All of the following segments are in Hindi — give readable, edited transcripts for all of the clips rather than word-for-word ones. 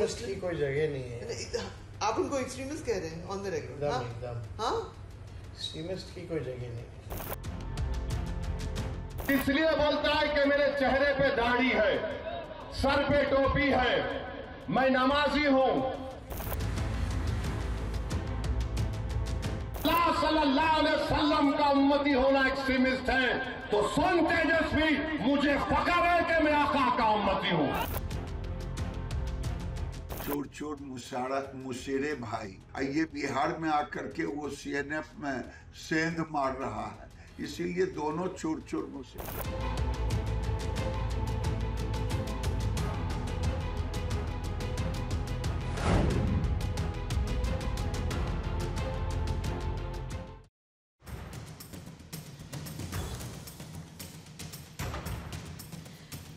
एक्सट्रीमिस्ट की कोई जगह नहीं है। आप उनको एक्सट्रीमिस्ट कह रहे हैं ऑन द रेकॉर्ड? एकदम हाँ, एक्सट्रीमिस्ट की कोई जगह नहीं। इसलिए बोलता है कि मेरे चेहरे पे दाढ़ी है, सर पे टोपी है, मैं नमाजी हूं। सल्लल्लाहु अलैहि वसल्लम का उम्मती होना एक्सट्रीमिस्ट है, तो सुन तेजस्वी, मुझे फख्र है कि मैं आका का उम्मती हूं। चोर चोर मुशेरे भाई, ये बिहार में आकर के वो सीएनएफ में सेंध मार रहा है, इसीलिए दोनों चोर चोर मुशेरे।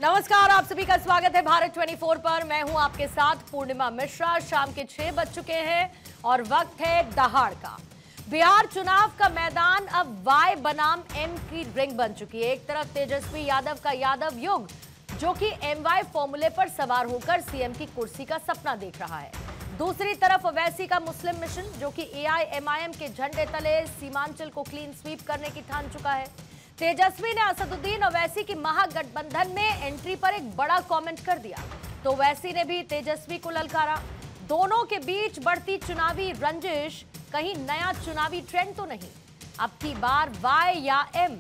नमस्कार, आप सभी का स्वागत है भारत 24 पर। मैं हूं आपके साथ पूर्णिमा मिश्रा। शाम के 6 बज चुके हैं और वक्त है दहाड़ का। बिहार चुनाव का मैदान अब वाई बनाम एम की रिंग बन चुकी है। एक तरफ तेजस्वी यादव का यादव युग, जो कि MY फॉर्मूले पर सवार होकर सीएम की कुर्सी का सपना देख रहा है। दूसरी तरफ ओवैसी का मुस्लिम मिशन, जो कि AIMIM के झंडे तले सीमांचल को क्लीन स्वीप करने की ठान चुका है। तेजस्वी ने असदुद्दीन ओवैसी की महागठबंधन में एंट्री पर एक बड़ा कमेंट कर दिया, तो ओवैसी ने भी तेजस्वी को ललकारा। दोनों के बीच बढ़ती चुनावी रंजिश, कहीं नया चुनावी ट्रेंड तो नहीं? अब की बार Y या M,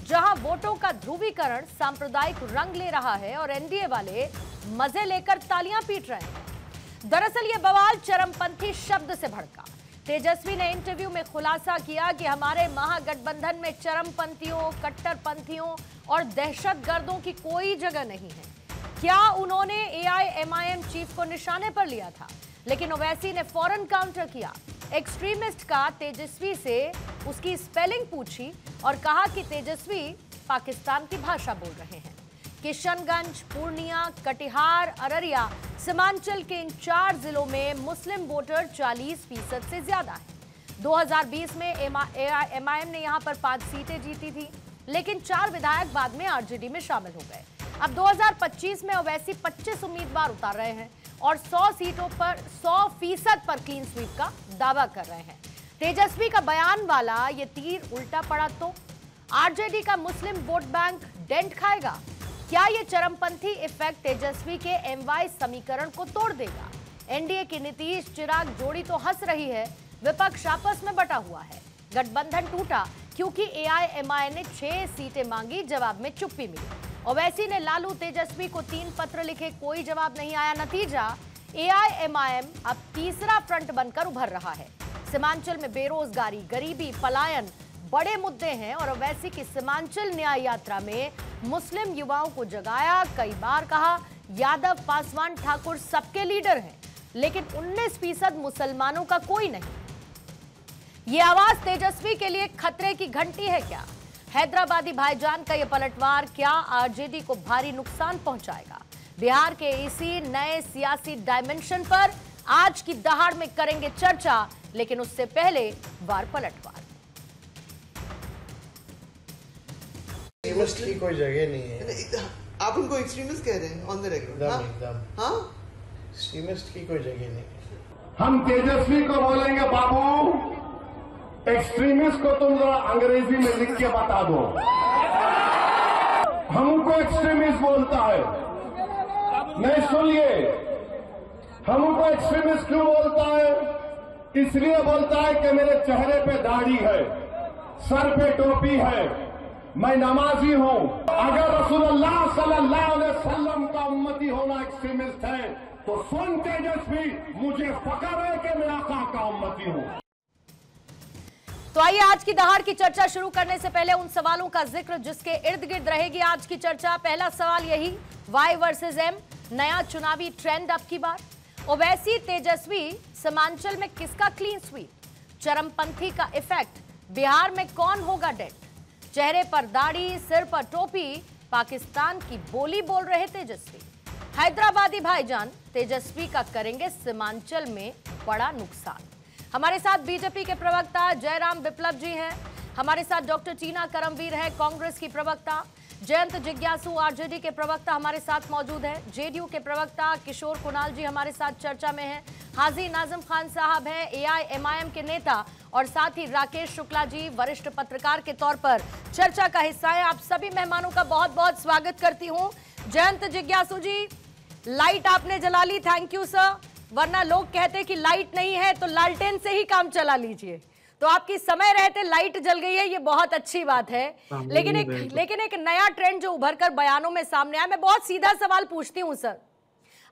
जहां वोटों का ध्रुवीकरण सांप्रदायिक रंग ले रहा है और एनडीए वाले मजे लेकर तालियां पीट रहे हैं। दरअसल ये बवाल चरमपंथी शब्द से भड़का। तेजस्वी ने इंटरव्यू में खुलासा किया कि हमारे महागठबंधन में चरमपंथियों, कट्टरपंथियों और दहशतगर्दों की कोई जगह नहीं है। क्या उन्होंने AIMIM चीफ को निशाने पर लिया था? लेकिन ओवैसी ने फौरन काउंटर किया। एक्सट्रीमिस्ट का तेजस्वी से उसकी स्पेलिंग पूछी और कहा कि तेजस्वी पाकिस्तान की भाषा बोल रहे हैं। किशनगंज, पूर्णिया, कटिहार, अररिया, सीमांचल के इन 4 जिलों में मुस्लिम वोटर 40% से ज्यादा है। 2020 में AIMIM ने यहां पर 5 सीटें जीती थी, लेकिन 4 विधायक बाद में RJD में शामिल हो गए। अब 2025 में ओवैसी 25 उम्मीदवार उतार रहे हैं और 100 सीटों पर 100% पर क्लीन स्वीप का दावा कर रहे हैं। तेजस्वी का बयान वाला ये तीर उल्टा पड़ा तो RJD का मुस्लिम वोट बैंक डेंट खाएगा? क्या ये चरमपंथी इफेक्ट तेजस्वी के MY समीकरण को तोड़ देगा? एनडीए की नीतीश चिराग जोड़ी तो हंस रही है, विपक्ष आपस में बटा हुआ है। गठबंधन टूटा क्योंकि AIMIM ने 6 सीटें मांगी, जवाब में चुप्पी मिली। ओवैसी ने लालू तेजस्वी को 3 पत्र लिखे, कोई जवाब नहीं आया। नतीजा, AIMIM अब तीसरा फ्रंट बनकर उभर रहा है। सीमांचल में बेरोजगारी, गरीबी, पलायन बड़े मुद्दे हैं और ओवैसी की सीमांचल न्याय यात्रा में मुस्लिम युवाओं को जगाया। कई बार कहा यादव, पासवान, ठाकुर सबके लीडर हैं, लेकिन 19% मुसलमानों का कोई नहीं। ये आवाज तेजस्वी के लिए खतरे की घंटी है क्या? हैदराबादी भाईजान का यह पलटवार क्या RJD को भारी नुकसान पहुंचाएगा? बिहार के इसी नए सियासी डायमेंशन पर आज की दहाड़ में करेंगे चर्चा, लेकिन उससे पहले वार पलटवार। एक्सट्रीमिस्ट की कोई जगह नहीं है। आप उनको एक्सट्रीमिस्ट कह रहे हैं ऑन द रेकॉर्ड? एकदम हाँ, एक्सट्रीमिस्ट की कोई जगह नहीं। हम तेजस्वी को बोलेंगे, बाबू एक्सट्रीमिस्ट को तुम जरा अंग्रेजी में लिख के बता दो। हमको एक्सट्रीमिस्ट बोलता है, नहीं सुनिए, हमको एक्सट्रीमिस्ट क्यों बोलता है? इसलिए बोलता है कि मेरे चेहरे पे दाढ़ी है, सर पे टोपी है, मैं नमाजी हूं। अगर रसूलुल्लाह सल्लल्लाहु अलैहि वसल्लम का उम्मती होना एक्सट्रीमिस्ट है, तो सुन तेजस्वी, मुझे फख्र है कि मैं आका का उम्मती हूं। तो आइए आज की दहाड़ की चर्चा शुरू करने से पहले उन सवालों का जिक्र जिसके इर्द गिर्द रहेगी आज की चर्चा। पहला सवाल यही, Y वर्सेस M, नया चुनावी ट्रेंड अब की बार? ओवैसी तेजस्वी सीमांचल में किसका क्लीन स्वीप? चरमपंथी का इफेक्ट, बिहार में कौन होगा डेड? चेहरे पर दाढ़ी, सिर पर टोपी, पाकिस्तान की बोली बोल रहे तेजस्वी। हैदराबादी भाईजान तेजस्वी का करेंगे सीमांचल में बड़ा नुकसान। हमारे साथ बीजेपी के प्रवक्ता जयराम विप्लव जी हैं, हमारे साथ डॉक्टर टीना करमवीर हैं, कांग्रेस की प्रवक्ता। जयंत जिज्ञासु आरजेडी के प्रवक्ता हमारे साथ मौजूद हैं। जेडीयू के प्रवक्ता किशोर कुणाल जी हमारे साथ चर्चा में हैं। हाजी नाजिम खान साहब हैं एआईएमआईएम के नेता, और साथ ही राकेश शुक्ला जी वरिष्ठ पत्रकार के तौर पर चर्चा का हिस्सा है। आप सभी मेहमानों का बहुत बहुत स्वागत करती हूं। जयंत जिज्ञासु जी, लाइट आपने जला ली, थैंक यू सर, वरना लोग कहते कि लाइट नहीं है तो लालटेन से ही काम चला लीजिए। तो आपकी समय रहते लाइट जल गई है, ये बहुत अच्छी बात है। लेकिन एक नया ट्रेंड जो उभर कर बयानों में सामने आया, मैं बहुत सीधा सवाल पूछती हूं सर।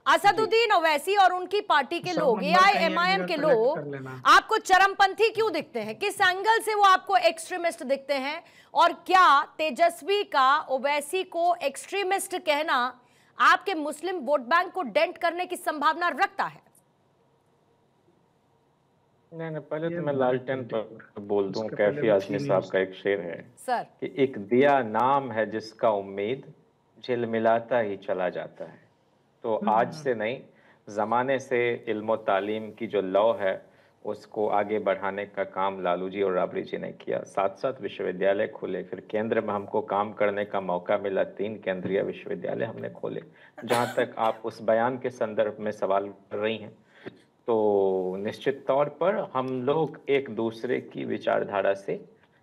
असदुद्दीन ओवैसी और उनकी पार्टी के लोग, एआईएमआईएम के लोग आपको चरमपंथी क्यों दिखते हैं? किस एंगल से वो आपको एक्सट्रीमिस्ट दिखते हैं? और क्या तेजस्वी का ओवैसी को एक्सट्रीमिस्ट कहना आपके मुस्लिम वोट बैंक को डेंट करने की संभावना रखता है? नहीं, पहले तो मैं लालटेन पर बोल दूं। कैफी आजमी साहब का एक शेर है सर कि एक दिया नाम है जिसका उम्मीद झिलमिलाता ही चला जाता है। तो आज से नहीं, ज़माने से इल्म तालीम की जो लौ है उसको आगे बढ़ाने का काम लालू जी और राबड़ी जी ने किया। साथ साथ विश्वविद्यालय खोले, फिर केंद्र में हमको काम करने का मौका मिला, 3 केंद्रीय विश्वविद्यालय हमने खोले। जहाँ तक आप उस बयान के संदर्भ में सवाल कर रही हैं, तो निश्चित तौर पर हम लोग एक दूसरे की विचारधारा से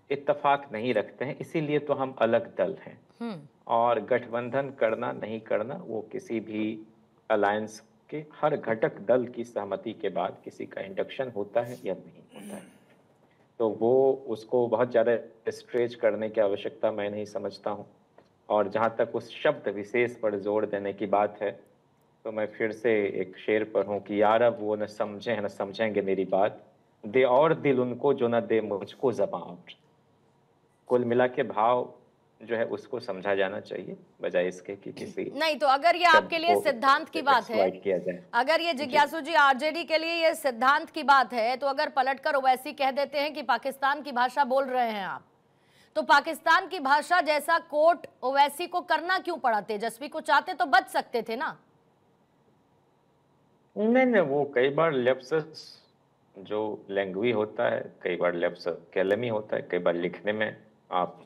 इत्तेफाक नहीं रखते हैं, इसीलिए तो हम अलग दल हैं। और गठबंधन करना नहीं करना वो किसी भी अलायंस के हर घटक दल की सहमति के बाद किसी का इंडक्शन होता है या नहीं होता है। तो वो उसको बहुत ज़्यादा स्ट्रेच करने की आवश्यकता मैं नहीं समझता हूँ। और जहाँ तक उस शब्द विशेष पर जोर देने की बात है, तो मैं फिर से एक शेर पर हूँ कि यार अब वो न समझे न समझेंगे मेरी बात, दे और दिल उनको जो न दे मुझको ज़बान। कुल मिला के भाव जो है उसको समझा जाना चाहिए, बजाय इसके कि किसी नहीं। तो अगर ये आपके लिए सिद्धांत की बात है, अगर ये जिज्ञासु जी आरजेडी के लिए ये सिद्धांत की बात है, तो अगर पलटकर ओवैसी कह देते हैं कि पाकिस्तान की भाषा बोल रहे हैं आप, तो पाकिस्तान की भाषा जैसा कोट ओवैसी को करना क्यों पड़ा? तेजस्वी को चाहते तो बच सकते थे ना। नहीं, वो कई बार लेप्सस जो लैंग्वेज होता है, कई बार लेप्सस कैलमी होता है, कई बार लिखने में आप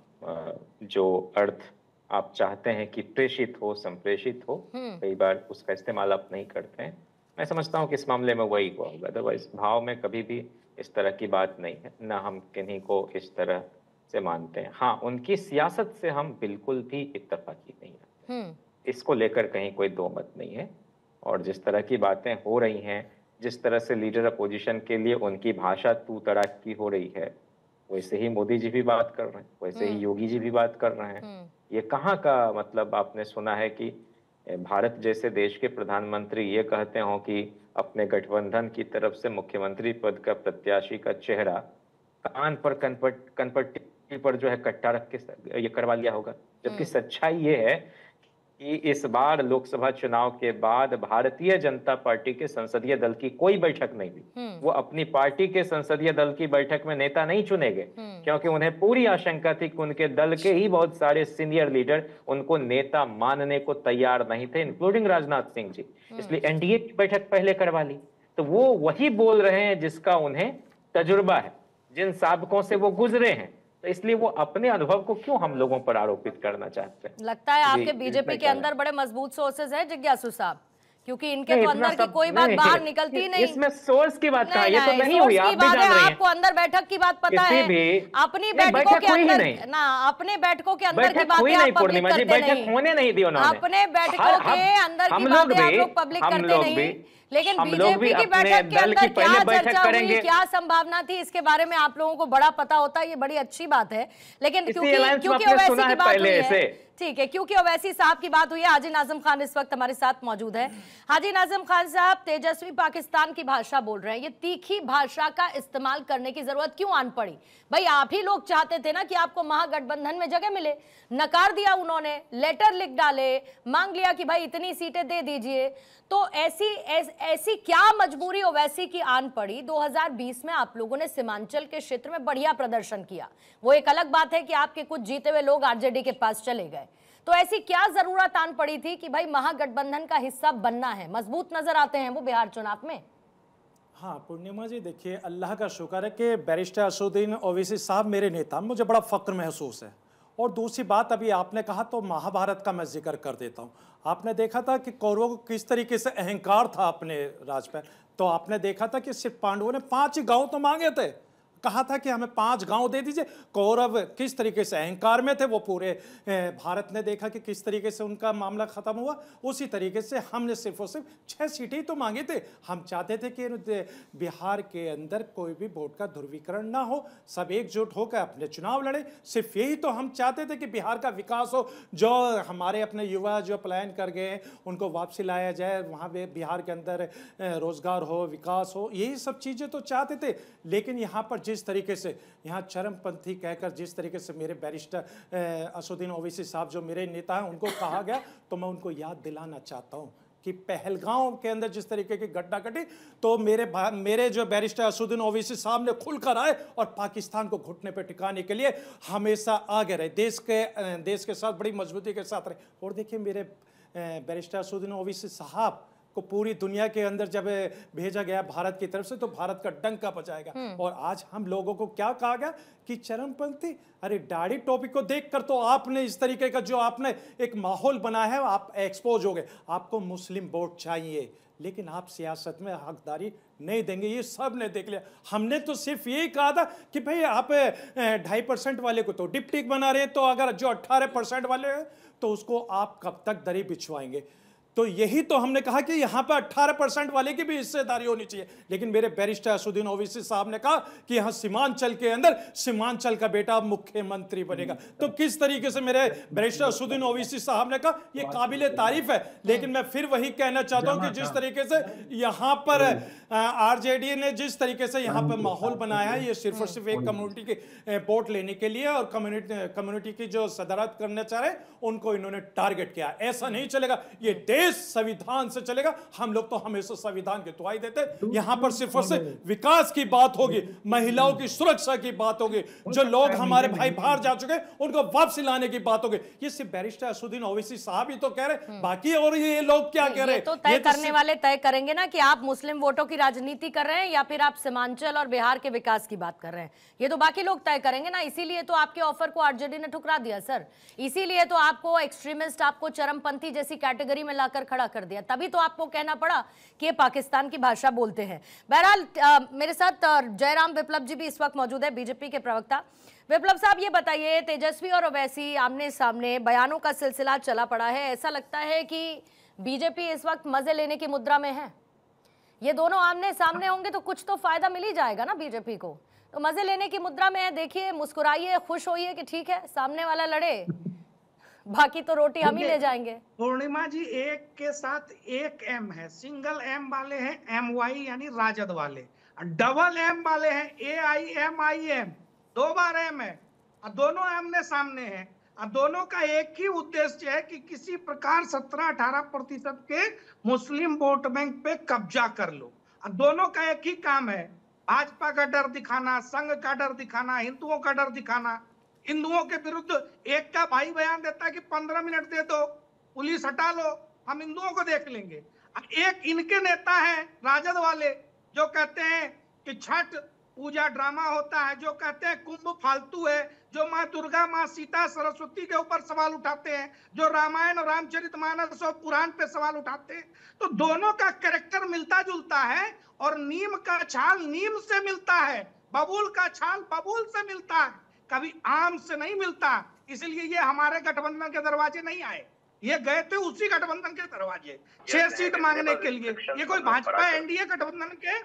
जो अर्थ आप चाहते हैं कि प्रेषित हो, संप्रेषित हो, कई बार उसका इस्तेमाल आप नहीं करते हैं। मैं समझता हूँ कि इस मामले में वही हुआ होगा, अदरवाइज भाव में कभी भी इस तरह की बात नहीं है, ना हम किन्हीं को इस तरह से मानते हैं। हाँ, उनकी सियासत से हम बिल्कुल भी इत्तेफाकी नहीं रखते, इसको लेकर कहीं कोई दो मत नहीं है। और जिस तरह की बातें हो रही हैं, जिस तरह से लीडर अपोजिशन के लिए उनकी भाषा तू तड़ाक की हो रही है, वैसे ही मोदी जी भी बात कर रहे हैं, वैसे ही योगी जी भी बात कर रहे हैं। ये कहाँ का मतलब आपने सुना है कि भारत जैसे देश के प्रधानमंत्री ये कहते हो कि अपने गठबंधन की तरफ से मुख्यमंत्री पद का प्रत्याशी का चेहरा कान पर कनपट्टी पर जो है कट्टा रख के ये करवा लिया होगा, जबकि सच्चाई ये है कि इस बार लोकसभा चुनाव के बाद भारतीय जनता पार्टी के संसदीय दल की कोई बैठक नहीं हुई। वो अपनी पार्टी के संसदीय दल की बैठक में नेता नहीं चुने गए, क्योंकि उन्हें पूरी आशंका थी कि उनके दल के ही बहुत सारे सीनियर लीडर उनको नेता मानने को तैयार नहीं थे, इंक्लूडिंग राजनाथ सिंह जी। इसलिए एनडीए की बैठक पहले करवा ली। तो वो वही बोल रहे हैं जिसका उन्हें तजुर्बा है, जिन साबकों से वो गुजरे हैं। तो इसलिए वो अपने अनुभव को क्यों हम लोगों पर आरोपित करना चाहते हैं? लगता है आपके बीजेपी के अंदर बड़े मजबूत सोर्सेज हैं जिज्ञासु साहब, क्योंकि इनके तो अंदर की कोई बात बाहर निकलती नहीं। इसमें सोर्स की बात कहाँ, ये तो नहीं हुई, आप भी जान रही हैं। आपको अंदर बैठक की बात पता है, अपनी बैठकों के अंदर ना, अपने बैठकों के अंदर की बातें आप पब्लिक करते नहीं, बैठक होने नहीं दी उन्होंने। अपने बैठकों के अंदर की बातें आप लोग पब्लिक करते नहीं, लेकिन बीजेपी की बैठक के अंदर क्या चर्चा हुई, क्या संभावना थी, इसके बारे में आप लोगों को बड़ा पता होता है। ये बड़ी अच्छी बात है। लेकिन क्योंकि ओवैसी की बात हुई है, ठीक है, क्योंकि ओवैसी साहब की बात हुई है, हाजी नाजिम खान इस वक्त हमारे साथ मौजूद है। हाजी नाजिम खान साहब, तेजस्वी पाकिस्तान की भाषा बोल रहे हैं, ये तीखी भाषा का इस्तेमाल करने की जरूरत क्यों आन पड़ी? भाई आप ही लोग चाहते थे ना कि आपको महागठबंधन में जगह मिले, नकार दिया उन्होंने, लेटर लिख डाले, मांग लिया कि भाई इतनी सीटें दे दीजिए। तो ऐसी क्या मजबूरी ओवैसी की आन पड़ी? 2020 में आप लोगों ने सीमांचल के क्षेत्र में बढ़िया प्रदर्शन किया, वो एक अलग बात है कि आपके कुछ जीते हुए लोग आरजेडी के पास चले गए। तो ऐसी क्या जरूरत आन पड़ी थी कि भाई महागठबंधन का हिस्सा बनना है? मजबूत नजर आते हैं वो बिहार चुनाव में। हाँ पूर्णिमा जी, देखिए अल्लाह का शुक्र है कि बैरिस्टर असदुद्दीन ओवैसी साहब मेरे नेता, मुझे बड़ा फक्र महसूस है। और दूसरी बात, अभी आपने कहा तो महाभारत का मैं जिक्र कर देता हूँ। आपने देखा था कि कौरवों को किस तरीके से अहंकार था अपने राज पर। तो आपने देखा था कि सिर्फ पांडवों ने 5 ही गांव तो मांगे थे, कहा था कि हमें 5 गांव दे दीजिए। कौरव किस तरीके से अहंकार में थे, वो पूरे भारत ने देखा कि किस तरीके से उनका मामला खत्म हुआ। उसी तरीके से हमने सिर्फ और सिर्फ 6 सीटें ही तो मांगे थे। हम चाहते थे कि बिहार के अंदर कोई भी वोट का ध्रुवीकरण ना हो, सब एकजुट होकर अपने चुनाव लड़े। सिर्फ यही तो हम चाहते थे कि बिहार का विकास हो, जो हमारे अपने युवा जो पलायन कर गए उनको वापसी लाया जाए, वहाँ पे बिहार के अंदर रोजगार हो, विकास हो, यही सब चीज़ें तो चाहते थे। लेकिन यहाँ पर जिस तरीके से यहाँ चरमपंथी कहकर जिस तरीके से मेरे बैरिस्टर असदुद्दीन ओवैसी साहब जो मेरे नेता हैं उनको कहा गया, तो मैं उनको याद दिलाना चाहता हूँ कि पहलगांव के अंदर जिस तरीके की घटना घटी, तो मेरे जो बैरिस्टर असदुद्दीन ओवैसी साहब ने खुलकर आए और पाकिस्तान को घुटने पर टिकाने के लिए हमेशा आगे रहे, देश के साथ बड़ी मजबूती के साथ रहे। और देखिए मेरे बैरिस्टर असदुद्दीन ओवैसी साहब को पूरी दुनिया के अंदर जब भेजा गया भारत की तरफ से, तो भारत का डंका बजाएगा। और आज हम लोगों को क्या कहा गया कि चरमपंथी, अरे दाढ़ी टोपी को देखकर तो आपने इस तरीके का जो आपने एक माहौल बनाया है, आप एक्सपोज हो गए। आपको मुस्लिम वोट चाहिए, लेकिन आप सियासत में हकदारी नहीं देंगे, ये सब ने देख लिया। हमने तो सिर्फ यही कहा था कि भाई आप 2.5% वाले को तो डिप्टी बना रहे हैं, तो अगर जो 18% वाले हैं तो उसको आप कब तक दरी बिछवाएंगे। तो यही तो हमने कहा कि यहाँ पर 18% वाले की भी हिस्सेदारी होनी चाहिए। लेकिन मेरे बैरिस्टर असदुद्दीन ओवैसी साहब ने कहा कि यहाँ सीमांचल के अंदर सीमांचल का बेटा मुख्यमंत्री बनेगा। तो किस तरीके से मेरे बैरिस्टर असदुद्दीन ओवैसी साहब ने कहा, ये काबिले तारीफ है। लेकिन मैं फिर वही कहना चाहता हूँ कि जिस तरीके से यहाँ पर आरजेडी ने जिस तरीके से यहाँ पर माहौल बनाया है, ये सिर्फ और सिर्फ एक कम्युनिटी के वोट लेने के लिए और कम्युनिटी की जो सदारत करना चाह रहे उनको इन्होंने टारगेट किया। ऐसा नहीं चलेगा, ये देश संविधान से चलेगा। हम लोग तो हमेशा संविधान की दुहाई देते। यहाँ पर सिर्फ और सिर्फ विकास की बात होगी, महिलाओं की सुरक्षा की बात होगी, जो लोग हमारे भाई बाहर जा चुके उनको वापसी लाने की बात होगी। ये सिर्फ बैरिस्टर असदुद्दीन ओवैसी साहब ही तो कह रहे, बाकी और ये लोग क्या कह रहे हैं? तो तय करने वाले तय करेंगे ना कि आप मुस्लिम वोटों की राजनीति कर रहे हैं या फिर आप सीमांचल और बिहार के विकास की बात कर रहे हैं। ये तो बाकी लोग तय करेंगे ना। इसीलिए तो आपके ऑफर को आरजेडी ने ठुकरा दिया सर। इसीलिए तो आपको एक्सट्रीमिस्ट, आपको चरमपंथी जैसी कैटेगरी में लाकर खड़ा कर दिया। तभी तो आपको कहना पड़ा कि ये पाकिस्तान की भाषा बोलते हैं। बहरहाल मेरे साथ जयराम विप्लव जी भी इस वक्त मौजूद है, बीजेपी के प्रवक्ता। विप्लव साहब ये बताइए, तेजस्वी और ओवैसी आमने सामने बयानों का सिलसिला चला पड़ा है। ऐसा लगता है कि बीजेपी इस वक्त मजे लेने की मुद्रा में है। ये दोनों आमने सामने होंगे तो कुछ तो फायदा मिल ही जाएगा ना बीजेपी को। तो मजे लेने की मुद्रा में है। देखिए, मुस्कुराइए, खुश होइए कि ठीक है सामने वाला लड़े, बाकी तो रोटी हम ही ले जाएंगे। पूर्णिमा जी, एक के साथ एक एम है। सिंगल एम वाले हैं MY यानी राजद वाले, डबल एम वाले हैं AIMIM, 2 बार एम है और दोनों आमने सामने हैं। और दोनों का एक ही उद्देश्य है कि किसी प्रकार 17-18% के मुस्लिम वोट बैंक पे कब्जा कर लो। और दोनों का एक ही काम है, भाजपा का डर दिखाना, संघ का डर दिखाना, हिंदुओं का डर दिखाना। हिंदुओं के विरुद्ध एक का भाई बयान देता है कि 15 मिनट दे दो, पुलिस हटा लो, हम हिंदुओं को देख लेंगे। एक इनके नेता है राजद वाले जो कहते हैं कि छठ पूजा ड्रामा होता है, जो कहते हैं कुंभ फालतू है, जो माँ दुर्गा, माँ सीता, सरस्वती के ऊपर सवाल उठाते हैं, जो रामायण और रामचरितमानस और पुराण पे सवाल उठाते हैं। तो दोनों का कैरेक्टर मिलता जुलता है और नीम का छाल नीम से मिलता है, बबूल का छाल बबूल से मिलता है, कभी आम से नहीं मिलता। इसलिए ये हमारे गठबंधन के दरवाजे नहीं आए, ये गए थे उसी गठबंधन के दरवाजे 6 सीट मांगने के लिए। ये कोई भाजपा एनडीए गठबंधन के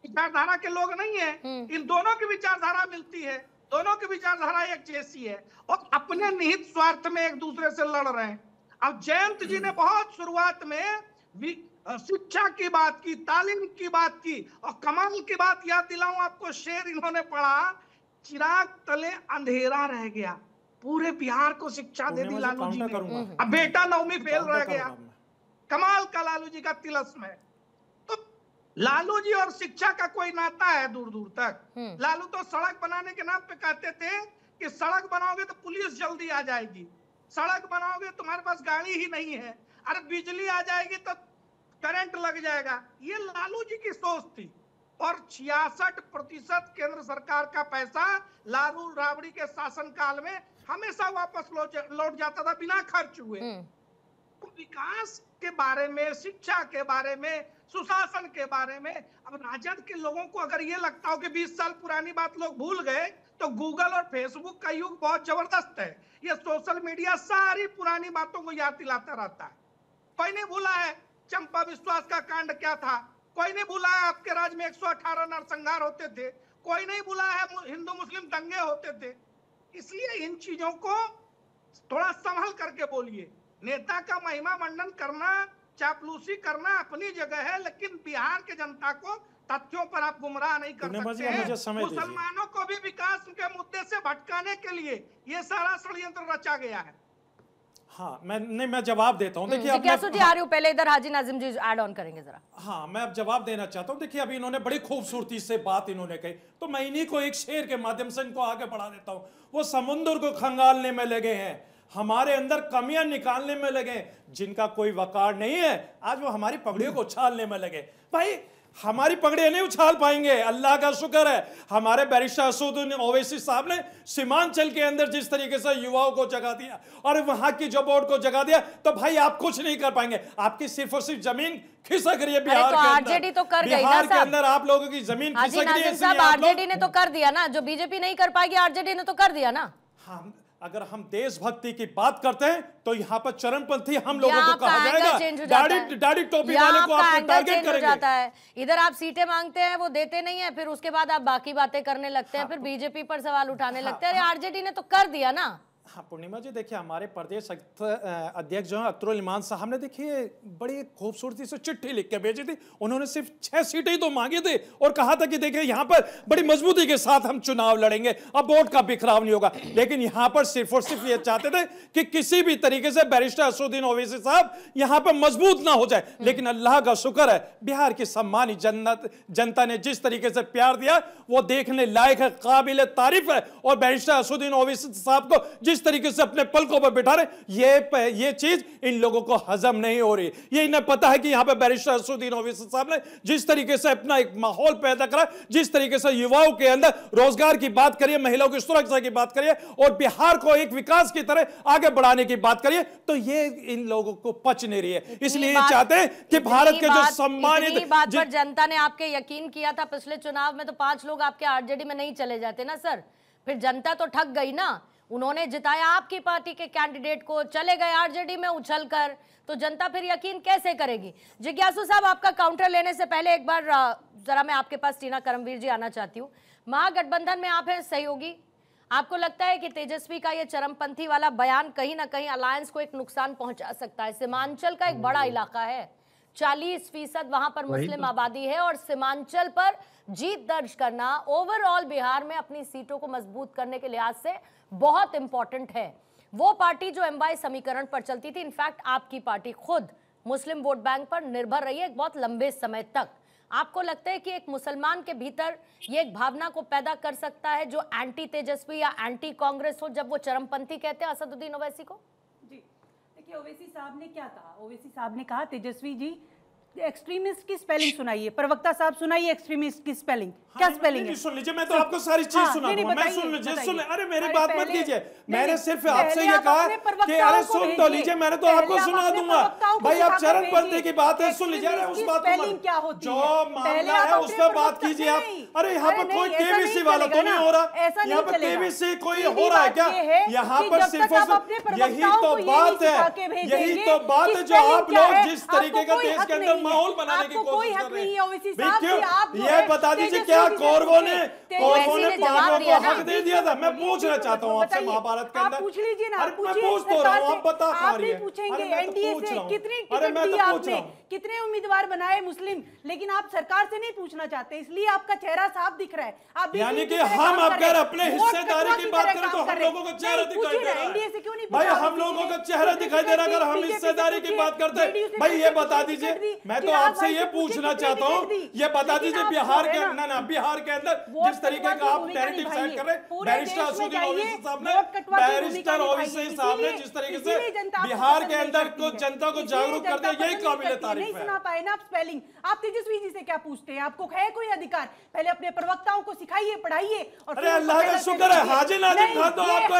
विचारधारा के लोग नहीं है। इन दोनों की विचारधारा मिलती है, दोनों की विचारधारा एक जैसी है और अपने निहित स्वार्थ में एक दूसरे से लड़ रहे हैं। अब जयंत जी ने बहुत शुरुआत में शिक्षा की बात की, तालीम की बात की, और कमाल की बात याद दिलाऊं आपको, शेर इन्होंने पढ़ा, चिराग तले अंधेरा रह गया, पूरे बिहार को शिक्षा दे दी लालू जी ने, अब बेटा 9वीं फेल रह गया। कमाल का लालू जी का तिलस्म है। तो लालू जी और शिक्षा का कोई नाता है दूर दूर तक। लालू तो सड़क बनाने के नाम पे कहते थे कि सड़क बनाओगे तो पुलिस जल्दी आ जाएगी, सड़क बनाओगे तुम्हारे पास गाड़ी ही नहीं है, अरे बिजली आ जाएगी तो करंट लग जाएगा। ये लालू जी की सोच थी। और 66% केंद्र सरकार का पैसा लालू राबड़ी के शासनकाल में हमेशा वापस लौट जाता था बिना खर्च हुए। विकास के बारे में, शिक्षा के बारे में, सुशासन के बारे में अब राजद के लोगों को अगर ये लगता हो कि 20 साल पुरानी बात लोग भूल गए, तो गूगल और फेसबुक का युग बहुत जबरदस्त है। ये सोशल मीडिया सारी पुरानी बातों को याद दिलाता रहता है। कोई नहीं भूला है चंपा विश्वास का कांड क्या था, कोई नहीं भूला है आपके राज्य में 118 नरसंहार होते थे, कोई नहीं भूला है हिंदू मुस्लिम दंगे होते थे। इसलिए इन चीजों को थोड़ा संभल करके बोलिए। नेता का महिमा मंडन करना, चापलूसी करना अपनी जगह है, लेकिन बिहार के जनता को तथ्यों पर आप गुमराह नहीं कर सकते हैं। मुसलमानों को भी विकास के मुद्दे से भटकाने के लिए ये सारा षड्यंत्र रचा गया है। हाँ, मैं जवाब देता हूँ। देखिए जिज्ञासु जी आ रही हूँ, पहले इधर हाजी नाजिम जी ऐड ऑन करेंगे जरा। हाँ, मैं अब जवाब देना चाहता हूँ। देखिए अभी इन्होंने बड़ी खूबसूरती से बात इन्होंने कही, तो मैं इन्हीं को एक शेर के माध्यम से इनको आगे बढ़ा देता हूँ। वो समुद्र को खंगालने में लगे हैं, हमारे अंदर कमियां निकालने में लगे। जिनका कोई वकार नहीं है आज वो हमारी पगड़ियों को उछालने में लगे। भाई हमारी पगड़ियां नहीं उछाल पाएंगे। अल्लाह का शुक्र है हमारे बैरिस्टर असदुद्दीन ओवैसी साहब ने सीमांचल के अंदर जिस तरीके से युवाओं को जगा दिया और वहां की जो बोर्ड को जगा दिया, तो भाई आप कुछ नहीं कर पाएंगे। आपकी सिर्फ और सिर्फ जमीन खिसक रही है बिहार के अंदर। आरजेडी तो कर गई ना बिहार के अंदर आप लोगों की जमीन खिसक रही है। आरजेडी ने तो कर दिया ना, जो बीजेपी नहीं कर पाएगी आरजेडी ने तो कर दिया ना। हाँ, अगर हम देशभक्ति की बात करते हैं तो यहाँ पर चरमपंथी हम लोगों को कहा जाएगा, दाढ़ी टोपी वाले को आप टारगेट करेंगे। जाता है इधर आप सीटें मांगते हैं, वो देते नहीं है, फिर उसके बाद आप बाकी बातें करने लगते हैं, फिर बीजेपी पर सवाल उठाने लगते हैं। आरजेडी ने तो कर दिया ना। हाँ पूर्णिमा जी, देखिए हमारे प्रदेश अध्यक्ष जो है अख्तरुल इमान साहब ने देखिए बड़ी खूबसूरती से चिट्ठी लिख के भेजी थी। उन्होंने सिर्फ 6 सीटें ही तो मांगी थी और कहा था कि देखिए यहाँ पर बड़ी मजबूती के साथ हम चुनाव लड़ेंगे, अब वोट का बिखराव नहीं होगा। लेकिन यहाँ पर सिर्फ और सिर्फ ये चाहते थे कि किसी भी तरीके से बैरिस्टर असदुद्दीन ओवैसी साहब यहाँ पर मजबूत ना हो जाए। लेकिन अल्लाह का शुक्र है बिहार की सम्मानित जनता ने जिस तरीके से प्यार दिया वो देखने लायक है, काबिल तारीफ है। और बैरिस्टर असदुद्दीन ओवैसी साहब को जिस तरीके से अपने पलकों पर बिठा रहे, ये चीज इन लोगों को हजम नहीं हो रही। ये इन्हें पता है कि यहां पे बैरिस्टर असदुद्दीन ओवैसी साहब ने जिस तरीके से अपना एक माहौल पैदा करा, जिस तरीके से युवाओं के अंदर रोजगार की बात करिए, महिलाओं की सुरक्षा की बात करिए और बिहार को एक विकास की तरह आगे बढ़ाने की बात करिए, तो ये इन लोगों को पच नहीं रही है। इसलिए चाहते हैं कि भारत के जो सम्मानित बात पर जनता ने आपके यकीन किया था पिछले चुनाव में, तो 5 लोग आपके आरजेडी में नहीं चले जाते ना सर। फिर जनता तो ठग गई ना। उन्होंने जिताया आपकी पार्टी के कैंडिडेट को, चले गए आरजेडी में उछलकर, तो जनता फिर यकीन कैसे करेगी? जिज्ञासु साहब, आपका काउंटर लेने से पहले एक बार जरा मैं आपके पास टीना करमवीर जी आना चाहती हूँ। महागठबंधन में आप हैं सहयोगी, आपको लगता है कि तेजस्वी का ये चरमपंथी वाला बयान कहीं ना कहीं अलायंस को एक नुकसान पहुंचा सकता है? सीमांचल का एक बड़ा इलाका है, 40% वहां पर मुस्लिम आबादी है और सीमांचल पर जीत दर्ज करना ओवरऑल बिहार में अपनी सीटों को मजबूत करने के लिहाज से बहुत इंपॉर्टेंट है। वो पार्टी जो एमवाई समीकरण पर चलती थी, इनफैक्ट आपकी पार्टी खुद मुस्लिम वोट बैंक पर निर्भर रही है एक बहुत लंबे समय तक। आपको लगता है कि एक मुसलमान के भीतर ये एक भावना को पैदा कर सकता है जो एंटी तेजस्वी या एंटी कांग्रेस हो, जब वो चरमपंथी कहते हैं असदुद्दीन ओवैसी को? जी देखिए, ओवैसी साहब ने क्या कहा? ओवैसी साहब ने कहा तेजस्वी जी एक्सट्रीमिस्ट की स्पेलिंग सुनाइए। प्रवक्ता साहब सुनाइए एक्सट्रीमिस्ट की स्पेलिंग। क्या स्पेलिंग है? सुन लीजिए, मैं तो आपको सारी चीज सुना दूंगा। मैं सुन लीजिए, अरे मेरी बात मत कीजिए। मैंने सिर्फ आपसे ये कहा कि अरे सुन तो लीजिए, मैंने तो आपको सुना दूंगा। भाई आप चरणपंथी की बात है, सुन लीजिए। अरे उस बात को जो मामला है उस पर बात कीजिए आप। अरे यहाँ पर कोई केबीसी वाला तो नहीं हो रहा, यहाँ पर केबीसी कोई हो रहा है क्या? यहाँ पर सिर्फ यही तो बात है, यही तो बात है जो आप लोग जिस तरीके का देश के अंदर माहौल बनाने की कोशिश कर रहे हैं। ये बता दीजिए, क्या कौरवों ने पांडवों को हक दे दिया था? मैं पूछना चाहता हूँ आपसे, महाभारत के अंदर पूछ लीजिए ना। मैं पूछ तो रहा हूँ, आप बता पा रही हैं। पूछेंगे एनडीए से कितने टिकट दिए आपने, कितने उम्मीदवार बनाए मुस्लिम, लेकिन आप सरकार से नहीं पूछना चाहते, इसलिए आपका चेहरा साफ दिख रहा है। आप यानी कि हम अगर अपने हिस्सेदारी की बात करें तो हम लोगों का चेहरा दिखाई दे रहा है। भाई हम लोगों का चेहरा दिखाई दे रहा है। अगर हम हिस्सेदारी की बात करते हैं, भाई ये बता दीजिए, मैं तो आपसे ये पूछना चाहता हूँ, ये बता दीजिए बिहार के बिहार के अंदर जिस तरीके का आप नैरेटिव सेट कर रहे हैं, बैरिस्टर असदुद्दीन ओवैसी साहब ने जिस तरीके से बिहार के अंदर को जनता को जागरूक कर दिया, यही काबिल तारीफ है। नहीं सुना पाए ना आप स्पेलिंग, आप तेजस्वी जी से क्या पूछते हैं? आपको है कोई अधिकार? पहले अपने प्रवक्ताओं को सिखाइए, पढ़ाइए। अरे अल्लाह का शुक्र है, हाजी नाजिम खान तो आपको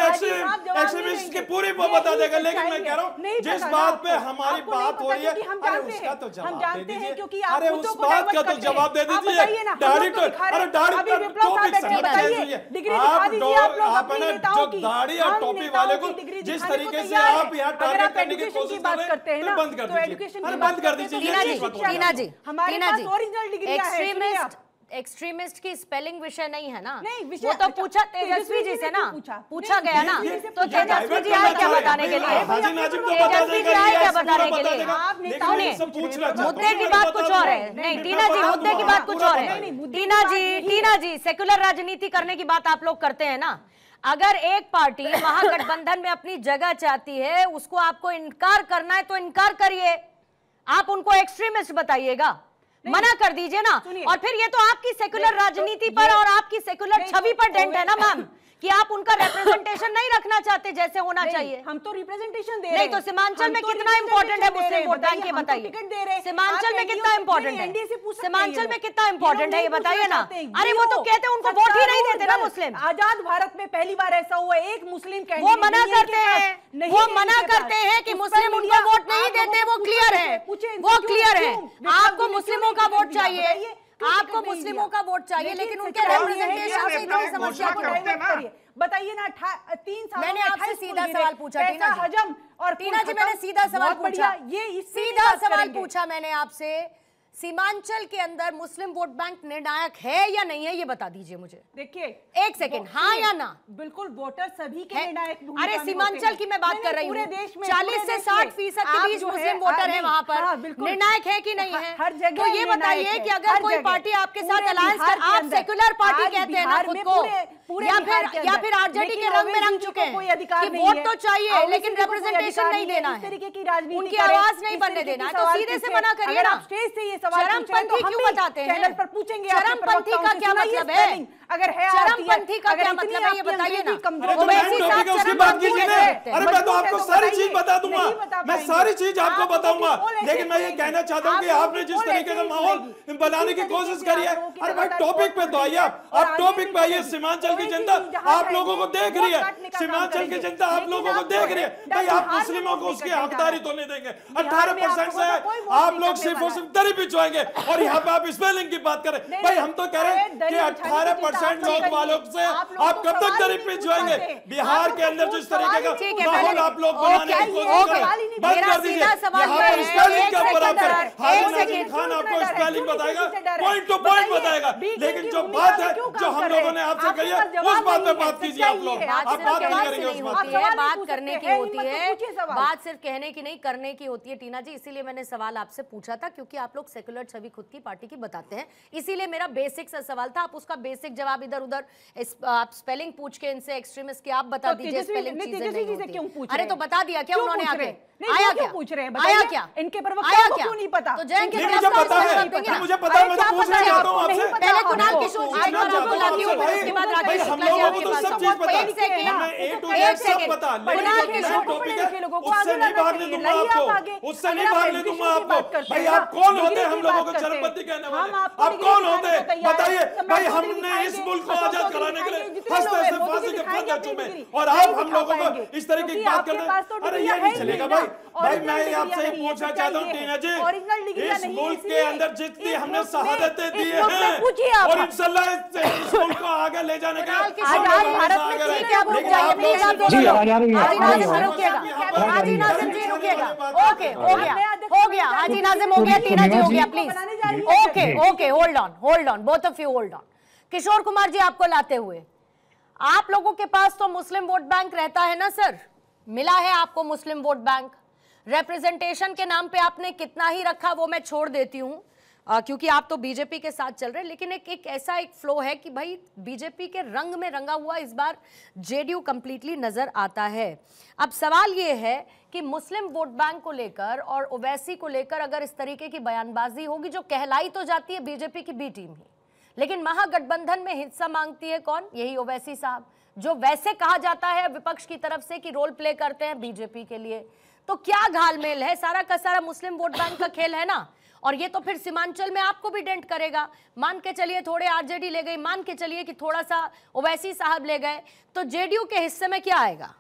एक्सट्रीमिस्ट की पूरी बता देगा, लेकिन मैं कह रहा हूँ जिस बात पे हमारी बात हो रही है, अरे उसका तो जवाब दे दीजिए। अरे उस बात का तो जवाब दे दीजिए। दाढ़ी तो, अरे दाढ़ी का टॉपिक समझिए आप है ना, जो दाढ़ी और टोपी वाले को जिस तरीके से आप यहाँ टारगेट करने की कोशिश कर रहे हैं, बंद कर दीजिए। अरे बंद कर दीजिए। टीना जी, हमारे पास ओरिजिनल डिग्री है। एक्सट्रीमिस्ट की स्पेलिंग विषय नहीं है ना, नहीं, वो तो पूछा तेजस्वी जी से ना, पूछा गया ना, तो तेजस्वी जी आए क्या बताने के लिए? तेजस्वी जी आए क्या बताने के लिए? मुद्दे की बात कुछ और है। नहीं टीना जी, मुद्दे की बात कुछ और है। टीना जी, सेकुलर राजनीति करने की बात आप लोग करते हैं ना। अगर एक पार्टी महागठबंधन में अपनी जगह चाहती है, उसको आपको इनकार करना है तो इनकार करिए, आप उनको एक्सट्रीमिस्ट बताइएगा, मना कर दीजिए ना। और फिर ये तो आपकी सेकुलर राजनीति पर और आपकी सेकुलर छवि पर डेंट है ना मैम, कि आप उनका रिप्रेजेंटेशन नहीं रखना चाहते जैसे होना चाहिए। हम तो रिप्रेजेंटेशन दे रहे हैं। नहीं तो सीमांचल में कितना इंपॉर्टेंट है मुस्लिम वोट बैंक, ये बताइए। सीमांचल में कितना इंपॉर्टेंट है? सीमांचल में कितना इंपॉर्टेंट है ये बताइए ना। अरे वो तो कहते हैं उनको वोट ही नहीं देते ना मुस्लिम। आजाद भारत में पहली बार ऐसा हुआ, एक मुस्लिम वो मना करते हैं, वो मना करते हैं कि मुस्लिम उनको वोट नहीं देते, वो क्लियर है, वो क्लियर है। आपको मुस्लिमों का वोट चाहिए, आपको मुस्लिमों का वोट चाहिए, लेकिन उनके रिप्रेजेंटेशन से इतनी समस्या को डाइवर्ट करिए। बताइए ना, 3 साल मैंने आपसे सीधा सवाल पूछा टीना जी। हजम और टीना जी, मैंने सीधा सवाल पूछा, ये सीधा सवाल पूछा मैंने आपसे, सीमांचल के अंदर मुस्लिम वोट बैंक निर्णायक है या नहीं है, ये बता दीजिए मुझे। देखिए एक सेकंड, हाँ या ना? बिल्कुल, वोटर सभी के निर्णायक। अरे सीमांचल की मैं बात कर रही हूँ, 40 से 60% के बीच मुस्लिम वोटर है वहाँ पर, निर्णायक है कि नहीं है? हर जगह। तो ये बताइए कि अगर कोई पार्टी आपके साथ अलायंस कर, आप सेक्युलर पार्टी कहते हैं ना खुद को, या फिर आरजेडी के रंग में रंग चुके हैं कि वोट तो चाहिए लेकिन रिप्रेजेंटेशन नहीं देना है, उनकी आवाज नहीं बनने देना है, तो सीधे से मना करिए ना। स्टेज से ये चरमपंथी क्यों बताते हैं? चैनल पर पूछेंगे, चरमपंथी का क्या मतलब है? अगर है चरमपंथी का क्या मतलब है ये बताइए ना। उसकी बात कीजिए। अरे मैं तो आपको सारी चीज बता दूंगा, मैं सारी चीज आपको बताऊंगा, लेकिन मैं ये कहना चाहता हूँ कि आपने जिस तरीके का माहौल बनाने की कोशिश करी है, अरे भाई टॉपिक पे तो आइए, आप टॉपिक पे आइए। सीमांचल की जनता आप लोगों को देख रही है, सीमांचल की जनता आप लोगों को देख रही है। भाई आप मुस्लिमों को उसकी हकदारी तो नहीं देंगे। 18% से आप लोग सिर्फ और सिर्फ दरी पिछवाएंगे, और यहाँ पे आप स्पेलिंग की बात करें। भाई हम तो कह रहे हैं कि 18% लोग वालों से आप कब तक दरी पिछवाएंगे? बिहार के अंदर जिस तरीके का माहौल आप लोग बनाने की कोशिश कर रहे हैं, बंद कर दीजिए। यहाँ पर स्पेलिंग के ऊपर आप हाजी नाजिम खान आपको स्पेलिंग बताएगा, पॉइंट टू पॉइंट बताएगा, लेकिन जो बात है जो हम लोगों ने आपसे कही है उस बात पे बात कीजिए। आप लोग आप बात नहीं करेंगे उस बात पे। बात करने की होती है, बात सिर्फ कहने की नहीं करने की होती है टीना जी। इसीलिए मैंने सवाल आपसे पूछा था, क्योंकि आप लोग सेकुलर छवि खुद की पार्टी की बताते हैं, इसीलिए मेरा बेसिक सा सवाल था। आप उसका बेसिक जवाब इधर उधर आप स्पेलिंग पूछ के इनसे एक्सट्रीमिस्ट की आप बता दीजिए स्पेलिंग चीजें नहीं होती। अरे तो बता दिया क्या उन्होंने आके? आया क्या? पूछ रहे हैं, आया क्या? इनके प्रवक्ता को क्यों नहीं पता? तो जैन के मुझे पता है, मुझे पता है, मैं तो पूछना चाहता हूं आपसे। पहले कुणाल किशोर जी एक बार आपको लाती हूं, उसके बाद राकेश हम लोगों को तो सब चीज पता है, हमें ए टू जेड सब पता, लेकिन जो टॉपिक है उससे नहीं भागने दूंगा आपको, उससे नहीं भागने दूंगा आपको। भाई आप कौन होते हैं हम लोगों को चरमपंथी कहने वाले? आप कौन होते हैं बताइए? भाई हमने इस मुल्क को आजाद कराने के लिए हंसते हंसते फांसी के फंदे चूमे, और आप हम लोगों को इस तरह की बात करते हैं। अरे ये नहीं चलेगा भाई। भाई मैं आपसे पूछना चाहता हूँ टीना जी, इस मुल्क के अंदर जितनी हमने शहादतें दी हैं, और इंशाल्लाह इस मुल्क को आगे ले जाने के लिए हाजी नाजिम जी रुकिएगा। ओके हो गया हाजी नाजिम हो गया, टीना जी हो गया, please. Okay hold on both of you, hold on. Kishore Kumar ji आपको लाते हुए, आप लोगों के पास तो मुस्लिम वोट बैंक रहता है ना सर, मिला है आपको मुस्लिम वोट बैंक। रिप्रेजेंटेशन के नाम पे आपने कितना ही रखा वो मैं छोड़ देती हूँ, क्योंकि आप तो बीजेपी के साथ चल रहे हैं, लेकिन एक ऐसा एक फ्लो है कि भाई बीजेपी के रंग में रंगा हुआ इस बार जेडीयू कंप्लीटली नजर आता है। अब सवाल ये है कि मुस्लिम वोट बैंक को लेकर और ओवैसी को लेकर अगर इस तरीके की बयानबाजी होगी, जो कहलाई तो जाती है बीजेपी की बी टीम ही, लेकिन महागठबंधन में हिस्सा मांगती है कौन? यही ओवैसी साहब, जो वैसे कहा जाता है विपक्ष की तरफ से कि रोल प्ले करते हैं बीजेपी के लिए। तो क्या घालमेल है? सारा का सारा मुस्लिम वोट बैंक का खेल है ना, और ये तो फिर सीमांचल में आपको भी डेंट करेगा। मान के चलिए थोड़े आरजेडी ले गई, मान के चलिए कि थोड़ा सा ओवैसी साहब ले गए, तो जेडीयू के हिस्से में क्या आएगा?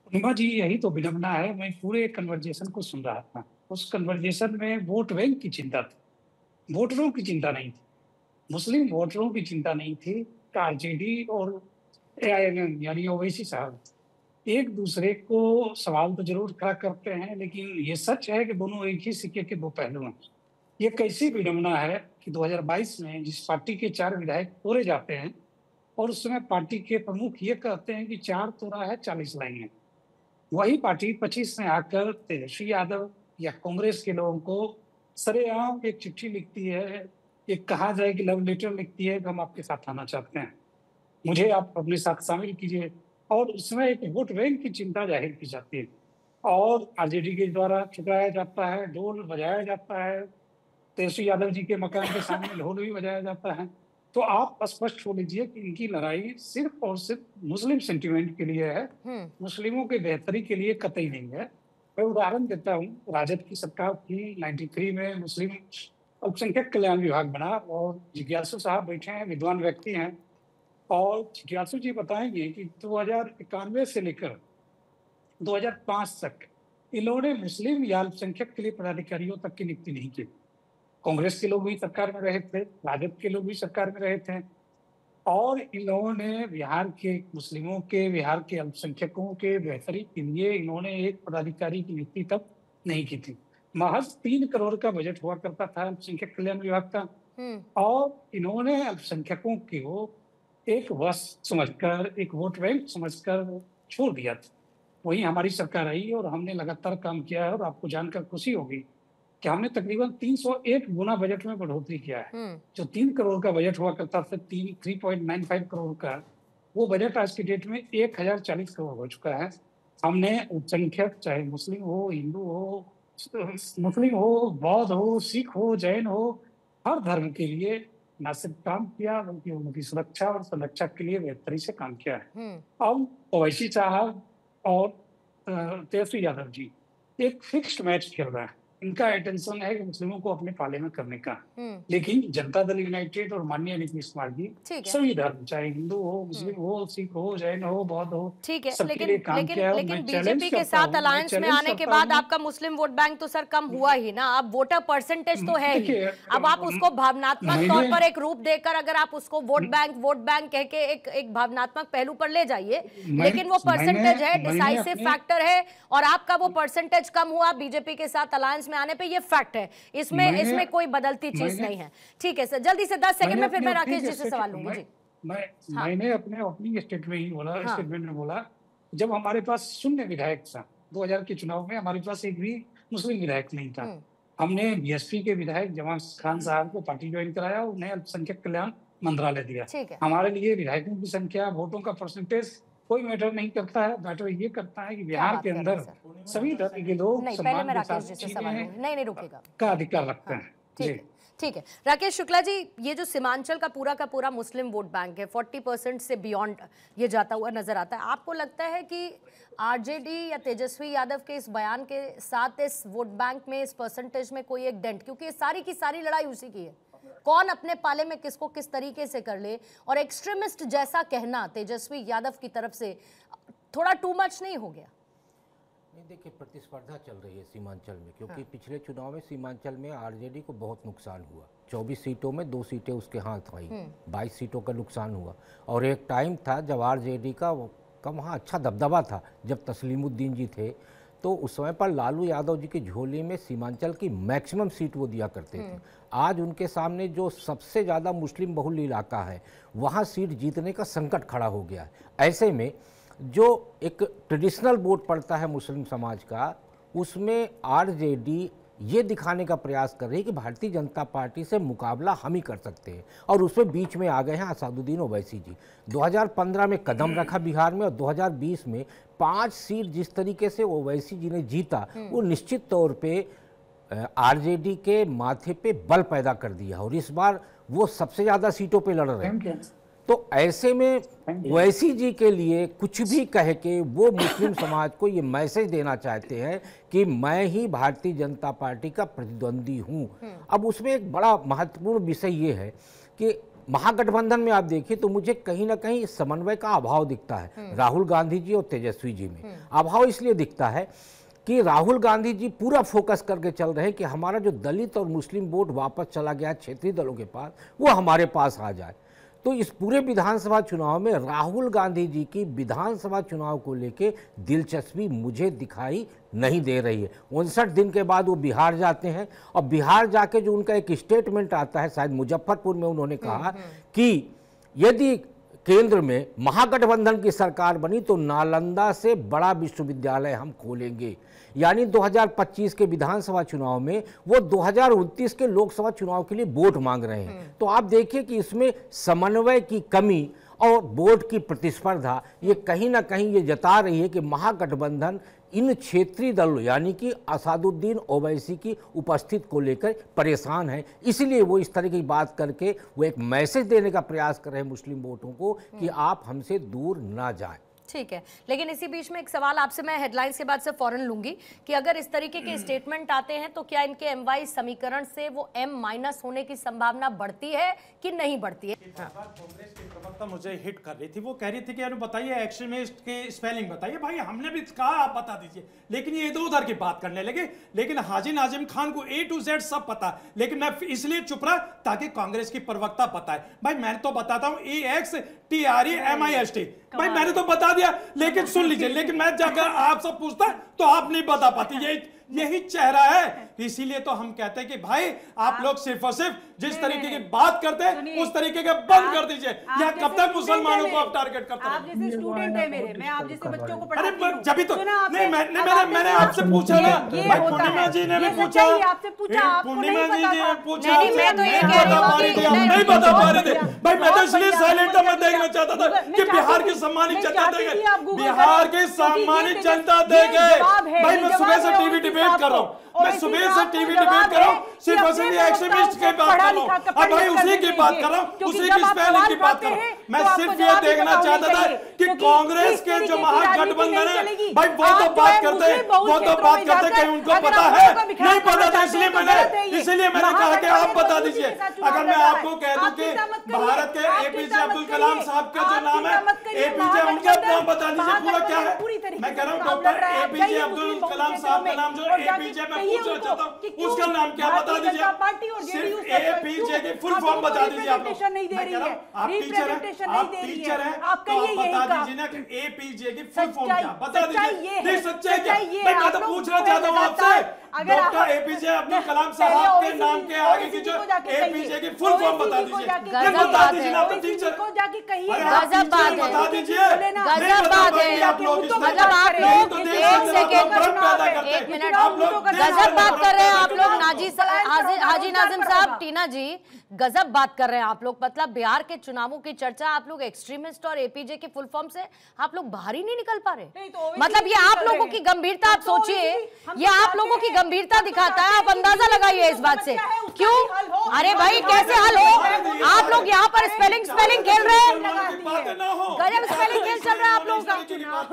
पूर्णिमा जी, यही तो विडंबना है। मैं पूरे कन्वर्जेशन को सुन रहा था, उस कन्वर्जेशन में वोट बैंक की चिंता थी, वोटरों की चिंता नहीं थी, मुस्लिम वोटरों की चिंता नहीं थी। आरजेडी और एआईएमएम यानी ओवैसी साहब एक दूसरे को सवाल तो जरूर खड़ा करते हैं, लेकिन ये सच है कि दोनों एक ही सिक्के के दो पहलू हैं। ये कैसी विडंबना है कि 2022 में जिस पार्टी के 4 विधायक तोड़े जाते हैं और उस समय पार्टी के प्रमुख ये कहते हैं कि 4 तोड़ा है 40 लाएंगे, वही पार्टी 25 में आकर तेजस्वी यादव या कांग्रेस के लोगों को सरेआम एक चिट्ठी लिखती है, एक कहा जाए कि लव लेटर लिखती है कि हम आपके साथ आना चाहते हैं, मुझे आप अपने साथ शामिल कीजिए, और उसमें एक वोट बैंक की चिंता जाहिर की जाती है और आरजेडी के द्वारा छुपाया जाता है, ढोल बजाया जाता है, तेजस्वी यादव जी के मकान के सामने ढोल भी बजाया जाता है। तो आप स्पष्ट हो लीजिए कि इनकी लड़ाई सिर्फ और सिर्फ मुस्लिम सेंटिमेंट के लिए है, मुस्लिमों के बेहतरी के लिए कतई नहीं है। मैं उदाहरण देता हूँ, राजद की सरकार थी, 93 में मुस्लिम अल्पसंख्यक कल्याण विभाग बना और जिज्ञासु साहब बैठे हैं, विद्वान व्यक्ति हैं, और जिज्ञासु जी बताएंगे कि 2091 से लेकर 2005 तक इन्होंने मुस्लिम या अल्पसंख्यक के लिए पदाधिकारियों तक की नियुक्ति नहीं की। कांग्रेस के लोग भी सरकार में रहे थे, राजद के लोग भी सरकार में रहे थे, और इन्होंने बिहार के मुस्लिमों के, बिहार के अल्पसंख्यकों के बेहतरी के लिए इन्होंने एक पदाधिकारी की नियुक्ति तक नहीं की थी। महज 3 करोड़ का बजट हुआ करता था अल्पसंख्यक कल्याण विभाग का, और इन्होंने अल्पसंख्यकों को एक वश समझकर, एक वोट बैंक समझकर छोड़ दिया था। वही हमारी सरकार आई और हमने लगातार काम किया है, और आपको जानकर खुशी होगी कि हमने तकरीबन 301 गुना बजट में बढ़ोतरी किया है। जो 3 करोड़ का बजट हुआ करता था, 3.95 करोड़ का, वो बजट आज की डेट में 1040 करोड़ हो चुका है। हमने अल्पसंख्यक, चाहे मुस्लिम हो, हिंदू हो, मुस्लिम हो, बौद्ध हो, सिख हो, जैन हो, हर धर्म के लिए न सिर्फ काम किया बल्कि उनकी सुरक्षा और संरक्षा के लिए बेहतरी से काम किया है। अब ओवैसी साहब और तेजस्वी यादव जी एक फिक्स्ड मैच खेल रहा है। इनका इंटेंशन है कि मुस्लिमों को अपने पाले में करने का, लेकिन जनता दल यूनाइटेड और माननीय नीतीश कुमार जी सभी धर्म, चाहे हिंदू हो, मुस्लिम हो, सिख हो, जैन हो, बौद्ध हो, ठीक है, लेकिन बीजेपी के साथ अलायंस में आने के बाद आपका मुस्लिम वोट बैंक तो सर कम हुआ ही ना। अब वोटर परसेंटेज तो है ही, अब आप उसको भावनात्मक तौर पर एक रूप देकर अगर आप उसको वोट बैंक कह के एक भावनात्मक पहलू पर ले जाइए, लेकिन वो परसेंटेज है, डिसाइसिव फैक्टर है, और आपका वो परसेंटेज कम हुआ बीजेपी के साथ अलायंस में आने पे, ये फैक्ट है, इसमें कोई बदलती चीज नहीं है। ठीक है सर, जल्दी से 10 सेकंड में फिर मैं राकेश जी से सवाल लूंगी जी। मैंने अपने ओपनिंग स्टेटमेंट में बोला, जब हमारे पास शून्य विधायक था 2000 के चुनाव में, हमारे पास एक भी मुस्लिम विधायक नहीं था। हमने बीएसपी के विधायक जवान खान साहब को पार्टी ज्वाइन कराया, उन्हें अल्पसंख्यक कल्याण मंत्रालय दिया। हमारे लिए विधायकों की संख्या, वोटों का परसेंटेज कोई मैटर नहीं करता है। मैटर ये करता है कि बिहार के अंदर सभी धर्म के लोग सम्मान के साथ जीने का अधिकार रखते हैं। ठीक है राकेश शुक्ला जी, ये जो सीमांचल का पूरा मुस्लिम वोट बैंक है, 40% से बियॉन्ड ये जाता हुआ नजर आता है। आपको लगता है कि आरजेडी या तेजस्वी यादव के इस बयान के साथ इस वोट बैंक में, इस परसेंटेज में कोई एक डेंट, क्योंकि सारी की सारी लड़ाई उसी की है, कौन अपने पाले में किसको किस तरीके से कर ले, और एक्सट्रीमिस्ट जैसा कहना तेजस्वी यादव की तरफ से थोड़ा टू मच नहीं हो गया? नहीं, देखिए प्रतिस्पर्धा चल रही है सीमांचल में, क्योंकि पिछले चुनाव में सीमांचल में आरजेडी को बहुत नुकसान हुआ। 24 सीटों में 2 सीटें उसके हाथ आई, 22 सीटों का नुकसान हुआ। और एक टाइम था जब आरजेडी का वहाँ अच्छा दबदबा था, जब तस्लीमुद्दीन जी थे, तो उस समय पर लालू यादव जी की झोली में सीमांचल की मैक्सिमम सीट वो दिया करते थे। आज उनके सामने जो सबसे ज़्यादा मुस्लिम बहुल इलाका है, वहाँ सीट जीतने का संकट खड़ा हो गया है। ऐसे में जो एक ट्रेडिशनल वोट पड़ता है मुस्लिम समाज का, उसमें आरजेडी ये दिखाने का प्रयास कर रही है कि भारतीय जनता पार्टी से मुकाबला हम ही कर सकते हैं, और उसमें बीच में आ गए हैं असादुद्दीन ओवैसी जी। 2015 में कदम रखा बिहार में, और 2020 में 5 सीट जिस तरीके से ओवैसी जी ने जीता, वो निश्चित तौर पे आरजेडी के माथे पे बल पैदा कर दिया, और इस बार वो सबसे ज़्यादा सीटों पे लड़ रहे हैं। तो ऐसे में ओवैसी जी के लिए कुछ भी कह के वो मुस्लिम समाज को ये मैसेज देना चाहते हैं कि मैं ही भारतीय जनता पार्टी का प्रतिद्वंदी हूँ। अब उसमें एक बड़ा महत्वपूर्ण विषय ये है कि महागठबंधन में आप देखिए तो मुझे कहीं ना कहीं समन्वय का अभाव दिखता है राहुल गांधी जी और तेजस्वी जी में। अभाव इसलिए दिखता है कि राहुल गांधी जी पूरा फोकस करके चल रहे हैं कि हमारा जो दलित और मुस्लिम वोट वापस चला गया क्षेत्रीय दलों के पास, वो हमारे पास आ जाए। तो इस पूरे विधानसभा चुनाव में राहुल गांधी जी की विधानसभा चुनाव को लेके दिलचस्पी मुझे दिखाई नहीं दे रही है। 59 दिन के बाद वो बिहार जाते हैं, और बिहार जाके जो उनका एक स्टेटमेंट आता है, शायद मुजफ्फरपुर में उन्होंने कहा कि यदि केंद्र में महागठबंधन की सरकार बनी तो नालंदा से बड़ा विश्वविद्यालय हम खोलेंगे। यानी 2025 के विधानसभा चुनाव में वो 2029 के लोकसभा चुनाव के लिए वोट मांग रहे हैं। तो आप देखिए कि इसमें समन्वय की कमी और वोट की प्रतिस्पर्धा ये कहीं ना कहीं ये जता रही है कि महागठबंधन इन क्षेत्रीय दलों यानी कि असादुद्दीन ओवैसी की उपस्थिति को लेकर परेशान है। इसलिए वो इस तरह की बात करके वो एक मैसेज देने का प्रयास कर रहे हैं मुस्लिम वोटों को कि आप हमसे दूर ना जाएं। ठीक है, लेकिन इसी बीच में एक सवाल आपसे मैं हेडलाइंस के बाद से फौरन लूंगी कि अगर इस तरीके के स्टेटमेंट आते हैं तो क्या इनके MY समीकरण से वो M- होने की संभावना बढ़ती है कि नहीं बढ़ती है? कांग्रेस की प्रवक्ता मुझे हिट कर रही थी, वो कह रही थी कि यार बताइए एक्सट्रीमिस्ट के स्पेलिंग बताइए। भाई हमने भी कहा आप बता दीजिए, लेकिन ये इधर उधर की बात करने लगे। लेकिन हाजी नाजिम खान को A to Z सब पता, लेकिन मैं इसलिए चुप रहा ताकि कांग्रेस की प्रवक्ता बताए। भाई मैं तो बताता हूँ AXTREMIST, भाई मैंने तो बता दिया, लेकिन सुन लीजिए। लेकिन मैं जाकर आपसे पूछता तो आप नहीं बता पाती, यही चेहरा है। इसीलिए तो हम कहते हैं कि भाई आप लोग सिर्फ और सिर्फ जिस तरीके की बात करते हैं उस तरीके के बंद कर दीजिए। या कब तक मुसलमानों को आप टारगेट करते हैं? आप जैसे स्टूडेंट है मेरे, मैं आप जैसे बच्चों को पढ़ाती हूं। जब तो नहीं मैंने आपसे पूछा ना, पूर्णिमा जी ने भी पूछा, पूर्णिमा जी ने पूछा, मैं तो ये कह रही हूं कि नहीं बता पा रहे थे। भाई मैं तो इसलिए साइलेंट था, मैं देखना चाहता था कि बिहार की सम्मानित जनता देखे, बिहार की सम्मानित जनता देखे। भाई मैं सुबह से टीवी डिबेट कर रहा हूँ, मैं सुबह से टीवी डिबेट कर रहा हूँ, सिर्फ और सिर्फ एक्सट्रीमिस्ट की बात कर रहा हूँ। अब भाई उसी की बात कर रहा हूँ, उसी की स्पेलिंग की बात कर रहा हूँ। मैं सिर्फ ये देखना चाहता था कि कांग्रेस के जो महागठबंधन है, भाई वो तो बात करते कहीं उनको पता है, नहीं पता था, इसलिए मैंने कहा कि आप बता दीजिए। अगर मैं आपको कह दूं कि भारत के APJ अब्दुल कलाम साहब का जो नाम है, APJ उनका नाम बता दीजिए पूरा क्या है। मैं कह रहा हूँ डॉक्टर APJ अब्दुल कलाम साहब का नाम जो APJ मैं पूछना चाहता हूँ, उसका नाम क्या बता दीजिए। सिर्फ APJ की फुल फॉर्म बता दीजिए आप लोग। मैं कह रहा हूँ आप टीचर हैं, तो आप बता दीजिए ना कि APJ की फुल फॉर्म क्या, बता दीजिए। नहीं सच्चाई क्या, मैं तो पूछना चाहता हूँ आपसे, डॉक्टर APJ अब्दुल कलाम साहब के नाम के आगे की जो APJ की फुल फॉर्म बता दीजिए। बता दीजिए ना, तो टीचर गजब बात है, बता दीजिए। गजब बात है। आप लोग मतलब आप लोग एक सेकेंड, एक मिनट, गजब बात कर रहे हैं आप लोग। हाजी नाजिम साहब, टीना जी, गजब बात कर रहे हैं आप लोग। मतलब बिहार के चुनावों की चर्चा आप लोग एक्सट्रीमिस्ट और APJ के फुल फॉर्म से आप लोग बाहर ही नहीं निकल पा रहे। मतलब ये आप लोगों की गंभीरता, आप सोचिए, ये आप लोगों की गंभीरता दिखाता है। आप अंदाजा लगाइए इस बात से। क्यों? अरे भाई कैसे हल हो? आप लोग यहाँ पर स्पेलिंग खेल रहे हैं, गजब स्पेलिंग खेल चल रहा है आप लोगों का।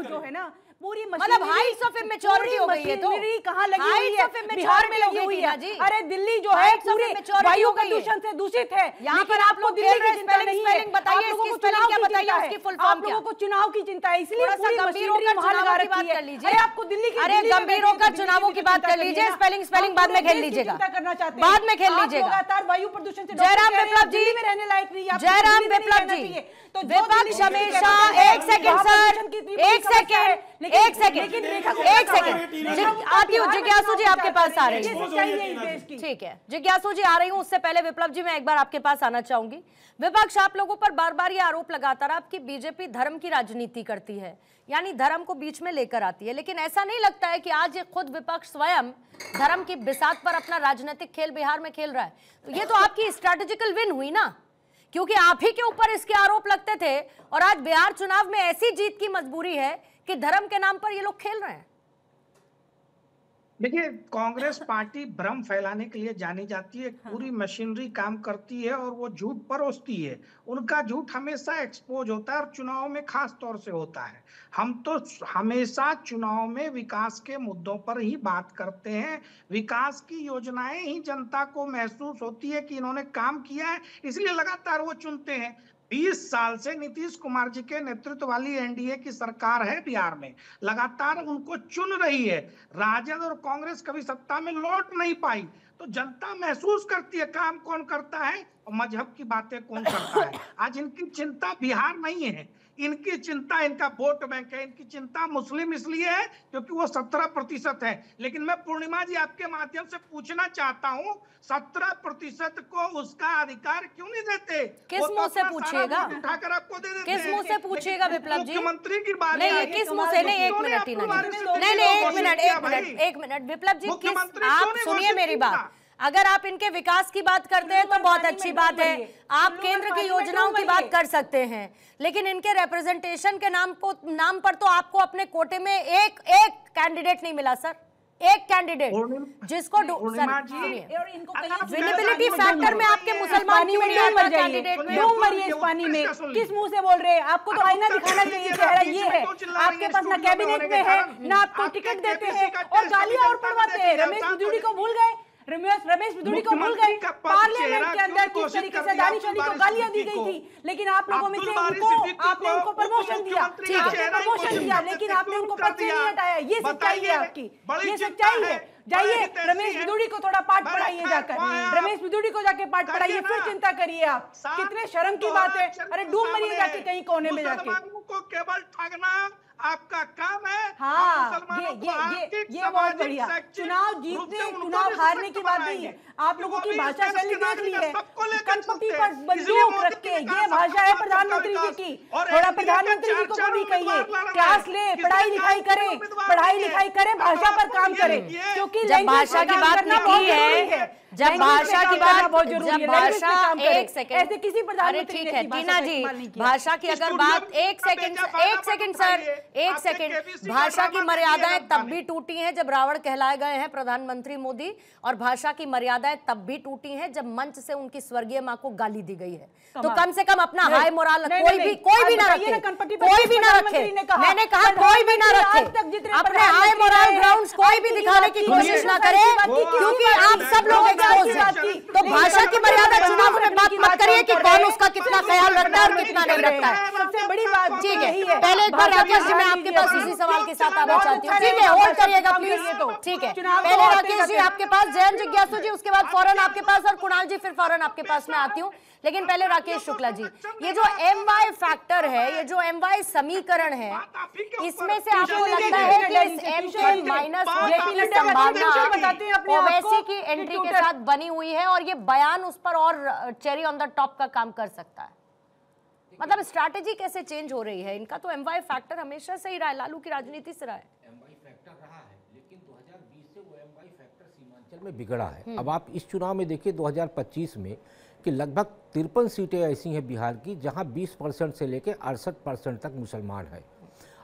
जो है ना पूरी मतलब हाइट्स ऑफ इमेच्योरिटी हो गई है। तो कहां लगी हुई है? बिहार में लगी हुई है। अरे दिल्ली जो है पूरी वायु प्रदूषण से दूषित है। यहाँ पर आप लोग दिल्ली की स्पेलिंग बताइए, इसकी स्पेलिंग क्या बताइए, उसकी फुल फॉर्म क्या? आप लोगों को चुनाव की चिंता है, इसलिए पूरी मशीनरी वहां लगा रखी है। अरे आपको दिल्ली की, अरे गंभीर होकर चुनावों की बात कर लीजिए, स्पेलिंग बाद में खेल लीजिएगा, बाद में खेल लीजिएगा। लगातार वायु प्रदूषण से जयराम विप्लव जी में रहने लायक नहीं है। जयराम विप्लव जी, तो विपक्ष हमेशा, एक सेकंड सर, एक सेकंड, एक सेकंड आती हूँ जिज्ञासु जी, आपके पास आ रही हूँ। ठीक है जिज्ञासु जी आ रही हूँ, उससे पहले विप्लव जी मैं एक बार आपके पास आना चाहूंगी। विपक्ष आप लोगों पर बार बार ये आरोप लगाता रहा कि बीजेपी धर्म की राजनीति करती है, यानी धर्म को बीच में लेकर आती है, लेकिन ऐसा नहीं लगता है कि आज ये खुद विपक्ष स्वयं धर्म की बिसात पर अपना राजनीतिक खेल बिहार में खेल रहा है? तो ये तो आपकी स्ट्रैटेजिकल विन हुई ना, क्योंकि आप ही के ऊपर इसके आरोप लगते थे और आज बिहार चुनाव में ऐसी जीत की मजबूरी है कि धर्म के नाम पर ये लोग खेल रहे हैं। देखिए, कांग्रेस पार्टी भ्रम फैलाने के लिए जानी जाती है, पूरी मशीनरी काम करती है और वो झूठ परोसती है। उनका झूठ हमेशा एक्सपोज होता है और चुनाव में खास तौर से होता है। हम तो हमेशा चुनाव में विकास के मुद्दों पर ही बात करते हैं, विकास की योजनाएं ही जनता को महसूस होती है कि इन्होंने काम किया है, इसलिए लगातार वो चुनते हैं। 20 साल से नीतीश कुमार जी के नेतृत्व वाली एनडीए की सरकार है बिहार में, लगातार उनको चुन रही है। राजद और कांग्रेस कभी सत्ता में लौट नहीं पाई, तो जनता महसूस करती है काम कौन करता है और मजहब की बातें कौन करता है। आज इनकी चिंता बिहार नहीं है, इनकी चिंता इनका वोट बैंक है। इनकी चिंता मुस्लिम इसलिए है क्योंकि वो 17% है। लेकिन मैं पूर्णिमा जी आपके माध्यम से पूछना चाहता हूँ, 17% को उसका अधिकार क्यों नहीं देते? किस मुंह से पूछिएगा? उठाकर आपको दे देते। किस मुंह से पूछिएगा विप्लव जी? मुख्यमंत्री की बात नहीं, किस मुंह से? नहीं, एक मिनट विप्लव जी, आप सुनिए मेरी बात। अगर आप इनके विकास की बात करते हैं तो बहुत अच्छी बात है, आप केंद्र की योजनाओं की बात कर सकते हैं, लेकिन इनके रिप्रेजेंटेशन के नाम पर तो आपको अपने कोटे में एक कैंडिडेट नहीं मिला सर, एक कैंडिडेट जिसको विजिबिलिटी फैक्टर में आपके मुसलमान क्यों नहीं आता कैंडिडेट में? डूब मरिए इस पानी में, किस मुंह से बोल रहे हैं? आपको तो आईना दिखाना चाहिए, चेहरा ये है, आपके पास ना कैबिनेट में है ना आपको टिकट देते हैं और गालियां और पड़वाते हैं। रमेश बिधूड़ी को भूल गए, रमेश बिधूड़ी को भूल गए। पार्लियामेंट के अंदर किस तरीके से दानिश अली को गालियां दी गई थी, लेकिन आप लोगों में से आपने उनको प्रमोशन दिया, आपने प्रमोशन दिया, लेकिन आपने उनको पद से नहीं हटाया। ये सच्चाई है आपकी, ये सच्चाई है। जाइए रमेश बिधूड़ी को थोड़ा पाठ पढ़ाइए, जाकर रमेश बिधूड़ी को जाके पाठ पढ़ाइए, फिर चिंता करिए आप। कितने शर्म की बात है। अरे डूब मरिए जाके कहीं कोने में जाके। को केवल ठगना आपका काम है। हाँ, ये बहुत बढ़िया। चुनाव जीतने चुनाव हारने की बात नहीं है, आप लोगों की भाषा शैली देख ली है। कनपट्टी पर बंदूक रख के, ये भाषा है प्रधानमंत्री जी की। थोड़ा प्रधानमंत्री जी को भी कहिए, क्लास ले, पढ़ाई लिखाई करें, भाषा पर काम करें, क्योंकि जब भाषा की बात निकली है, जब भाषा की बात, जब भाषा, एक सेकंड, ऐसे किसी प्रधानमंत्री ठीक है टीना जी, भाषा की अगर बात, एक सेकंड सर, एक सेकंड, भाषा की मर्यादाएं तब भी टूटी हैं जब रावण कहलाए गए हैं प्रधानमंत्री मोदी, और भाषा की मर्यादाएं तब भी टूटी हैं जब मंच से उनकी स्वर्गीय मां को गाली दी गई है। तो कम से कम अपना हाई मोराल कोई भी ना रखे, कोई भी ना रखे। मैंने कहा कोई भी ना रखे, अपने हाई मोराल ग्राउंड्स कोई भी दिखाने की कोशिश ना करे, क्योंकि आप सब लोग एक्सपोज हैं। तो भाषा की मर्यादा चुनाव में बात मत करिए कि कौन उसका कितना ख्याल रखता है और कितना नहीं रखता है। सबसे बड़ी बात ठीक है, पहले एक बार राकेश जी मैं आपके पास इसी सवाल के साथ आना चाहती हूँ। ठीक है, होल्ड करिएगा प्लीज। ठीक है, पहले राकेश जी आपके पास, जयंत जिज्ञासु जी उसके बाद फौरन आपके पास, और कुणाल जी फिर फौरन आपके पास मैं आती हूँ। लेकिन पहले राकेश शुक्ला जी, ये जो MY फैक्टर है, ये जो MY समीकरण है, इसमें से आपको लगता है कि इस M के माइनस होने की संभावना ओवैसी की एंट्री के साथ बनी हुई है और ये बयान उस पर और चेरी ऑन द टॉप का काम कर सकता है? मतलब स्ट्रैटेजी कैसे चेंज हो रही है? इनका तो MY फैक्टर हमेशा से ही रहा है, लालू की राजनीति से रहा है। MY फैक्टर रहा है, लेकिन 2020 से वो MY फैक्टर सीमांचल में बिगड़ा है। अब आप इस चुनाव में देखिए 2025 में कि लगभग 53 सीटें ऐसी हैं बिहार की जहां 20% से लेकर 68% तक मुसलमान हैं।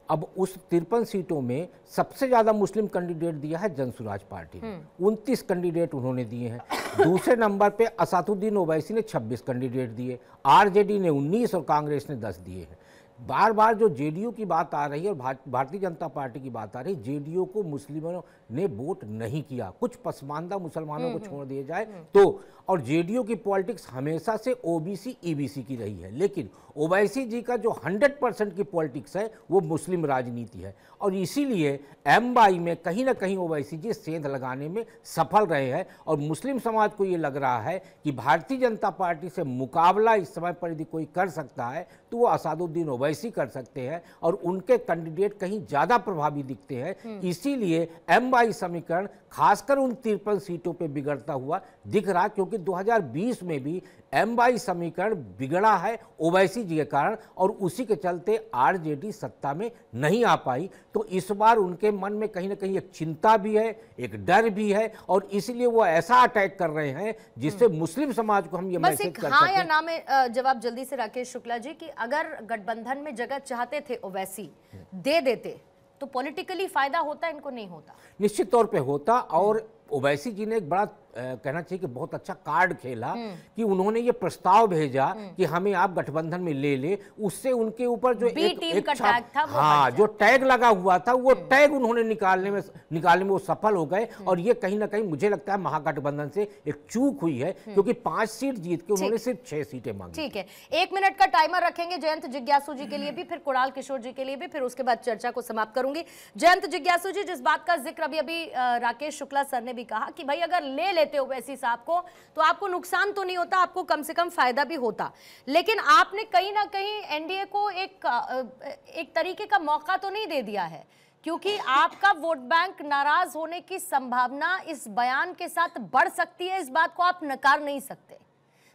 अब उस 53 सीटों में सबसे ज़्यादा मुस्लिम कैंडिडेट दिया है जनसुराज पार्टी ने, 29 कैंडिडेट उन्होंने दिए हैं। दूसरे नंबर पे असादुद्दीन ओवैसी ने 26 कैंडिडेट दिए, आरजेडी ने 19 और कांग्रेस ने 10 दिए हैं। बार बार जो जेडीयू की बात आ रही है और भारतीय जनता पार्टी की बात आ रही है, जेडीयू को मुस्लिमों ने वोट नहीं किया, कुछ पसमानदा मुसलमानों को छोड़ दिए जाए तो। और जेडीयू की पॉलिटिक्स हमेशा से ओबीसी ईबीसी की रही है, लेकिन ओवैसी जी का जो 100% की पॉलिटिक्स है वो मुस्लिम राजनीति है। और इसीलिए MY में कहीं ना कहीं ओवैसी जी सेंध लगाने में सफल रहे हैं। और मुस्लिम समाज को ये लग रहा है कि भारतीय जनता पार्टी से मुकाबला इस समय पर यदि कोई कर सकता है तो वो असादुद्दीन ओवैसी ओवैसी कर सकते हैं और उनके कैंडिडेट कहीं ज़्यादा प्रभावी दिखते हैं। इसीलिए MY समीकरण खासकर उन 53 सीटों पे बिगड़ता हुआ दिख रहा, क्योंकि 2020 में भी MY समीकरण बिगड़ा है ओवैसी जी के कारण, और उसी के चलते RJD सत्ता में नहीं आ पाई। तो इस बार उनके मन में कहीं ना कहीं एक चिंता भी है, एक डर भी है, और इसलिए वो ऐसा अटैक कर रहे हैं जिससे मुस्लिम समाज को हम ये मैसेज कर हाँ सकें। या ना में जवाब जल्दी से राकेश शुक्ला जी कि अगर गठबंधन में जगह चाहते थे ओवैसी दे देते तो पॉलिटिकली फायदा होता, इनको नहीं होता? निश्चित तौर पे होता। और ओवैसी जी ने एक बड़ा कहना चाहिए कि बहुत अच्छा कार्ड खेला कि उन्होंने ये प्रस्ताव भेजा कि हमें आप गठबंधन में ले ले। उससे उनके ऊपर जो एक टैग था, हाँ, जो टैग लगा हुआ था वो टैग उन्होंने निकालने में वो सफल हो गए। और ये कहीं ना कहीं मुझे लगता है महागठबंधन से एक चूक हुई है, क्योंकि 5 सीट जीत के उन्होंने सिर्फ 6 सीटें मांगी। ठीक है, 1 मिनट का टाइमर रखेंगे जयंत जिज्ञासु जी के लिए भी, फिर कुणाल किशोर जी के लिए भी, फिर उसके बाद चर्चा को समाप्त करूंगी। जयंत जिज्ञासु जी, जिस बात का जिक्र अभी राकेश शुक्ला सर ने भी कहा कि भाई अगर ले लेते ओवैसी साहब को तो आपको नुकसान तो नहीं होता, आपको कम से कम फायदा भी होता, लेकिन आपने कहीं ना कहीं एनडीए को एक तरीके का मौका तो नहीं दे दिया है, क्योंकि आपका वोट बैंक नाराज होने की संभावना इस बयान के साथ बढ़ सकती है, इस बात को आप नकार नहीं सकते।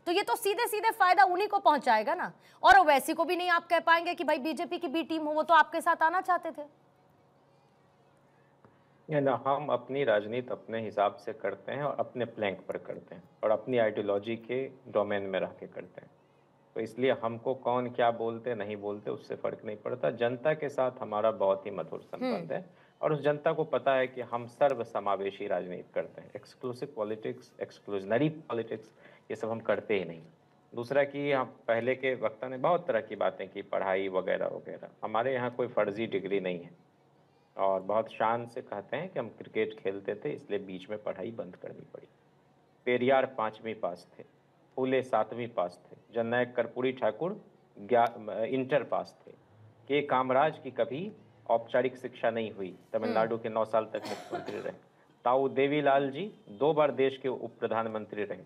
तो ये तो सीधे सीधे फायदा उन्हीं को पहुंचाएगा ना, और ओवैसी को भी नहीं आप कह पाएंगे कि भाई बीजेपी की बी टीम हो, वो तो आपके साथ आना चाहते थे। ना, हम अपनी राजनीति अपने हिसाब से करते हैं और अपने प्लैंक पर करते हैं और अपनी आइडियोलॉजी के डोमेन में रह के करते हैं। तो इसलिए हमको कौन क्या बोलते नहीं बोलते उससे फर्क नहीं पड़ता। जनता के साथ हमारा बहुत ही मधुर संबंध है और उस जनता को पता है कि हम सर्व समावेशी राजनीति करते हैं। एक्सक्लूसिव पॉलिटिक्स, एक्सक्लूजनरी पॉलिटिक्स, ये सब हम करते ही नहीं। दूसरा कि हम पहले के वक्ता ने बहुत तरह की बातें की, पढ़ाई वगैरह वगैरह। हमारे यहाँ कोई फर्जी डिग्री नहीं है और बहुत शान से कहते हैं कि हम क्रिकेट खेलते थे इसलिए बीच में पढ़ाई बंद करनी पड़ी। पेरियार 5वीं पास थे, फूले 7वीं पास थे, जननायक कर्पूरी ठाकुर इंटर पास थे, के कामराज की कभी औपचारिक शिक्षा नहीं हुई, तमिलनाडु के 9 साल तक मुख्यमंत्री रहे। ताऊ देवीलाल जी 2 बार देश के उप प्रधानमंत्री रहे,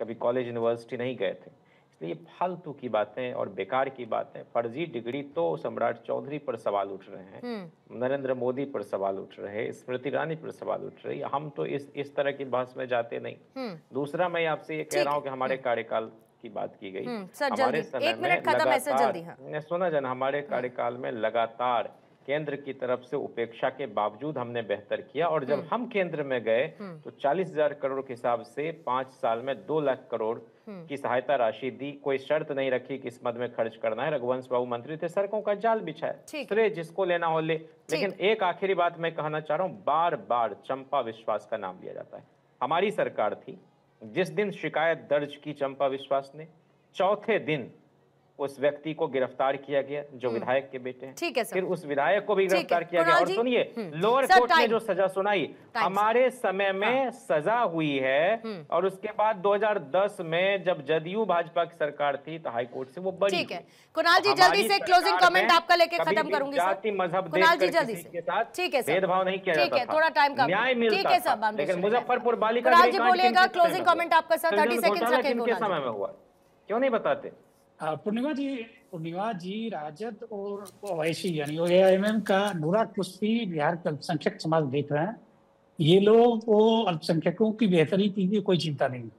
कभी कॉलेज यूनिवर्सिटी नहीं गए थे। इसलिए फालतू की बातें और बेकार की बातें, फर्जी डिग्री तो सम्राट चौधरी पर सवाल उठ रहे हैं, नरेंद्र मोदी पर सवाल उठ रहे हैं, स्मृति ईरानी पर सवाल उठ रही है। हम तो इस तरह की बहस में जाते नहीं। दूसरा, मैं आपसे ये कह रहा हूँ कि हमारे कार्यकाल की बात की गई, हमारे समय में लगातार, सुना जाना, हमारे कार्यकाल में लगातार केंद्र की तरफ से उपेक्षा के बावजूद हमने बेहतर किया। और जब हम केंद्र में गए तो 40,000 करोड़ के हिसाब से 5 साल में 2 लाख करोड़ की सहायता राशि दी। कोई शर्त नहीं रखी कि इस मद में खर्च करना है। रघुवंश बाबू मंत्री थे, सड़कों का जाल बिछाया, श्रेय जिसको लेना हो ले। लेकिन एक आखिरी बात मैं कहना चाह रहा हूँ, बार बार चंपा विश्वास का नाम लिया जाता है। हमारी सरकार थी, जिस दिन शिकायत दर्ज की चंपा विश्वास ने, चौथे दिन उस व्यक्ति को गिरफ्तार किया गया जो विधायक के बेटे हैं। ठीक है सर। फिर उस विधायक को भी गिरफ्तार किया गया। और सुनिए, लोअर कोर्ट ने जो सजा सुनाई, हमारे समय में सजा हुई है। और उसके बाद 2010 में जब जदयू भाजपा की सरकार थी तो हाई कोर्ट से वो बड़ी। ठीक है कुणाल जी, जल्दी से क्लोजिंग कमेंट आपका लेके खत्म करूंगी। जाति मजहब कुणाल जी जल्दी के साथ ठीक है भेदभाव नहीं किया जाता था, थोड़ा टाइम का न्याय मिलता था। लेकिन मुजफ्फरपुर बालिका कुणाल जी बोलिएगा, क्लोजिंग कमेंट आपका सर, 30 सेकंड रखेंगे। समय में हुआ, क्यों नहीं बताते? पूर्णिमा जी राजद और ओवैसी यानी AIMM का बुरा कुश्ती बिहार के अल्पसंख्यक समाज देख रहे हैं। ये लोग वो अल्पसंख्यकों की बेहतरी की कोई चिंता नहीं,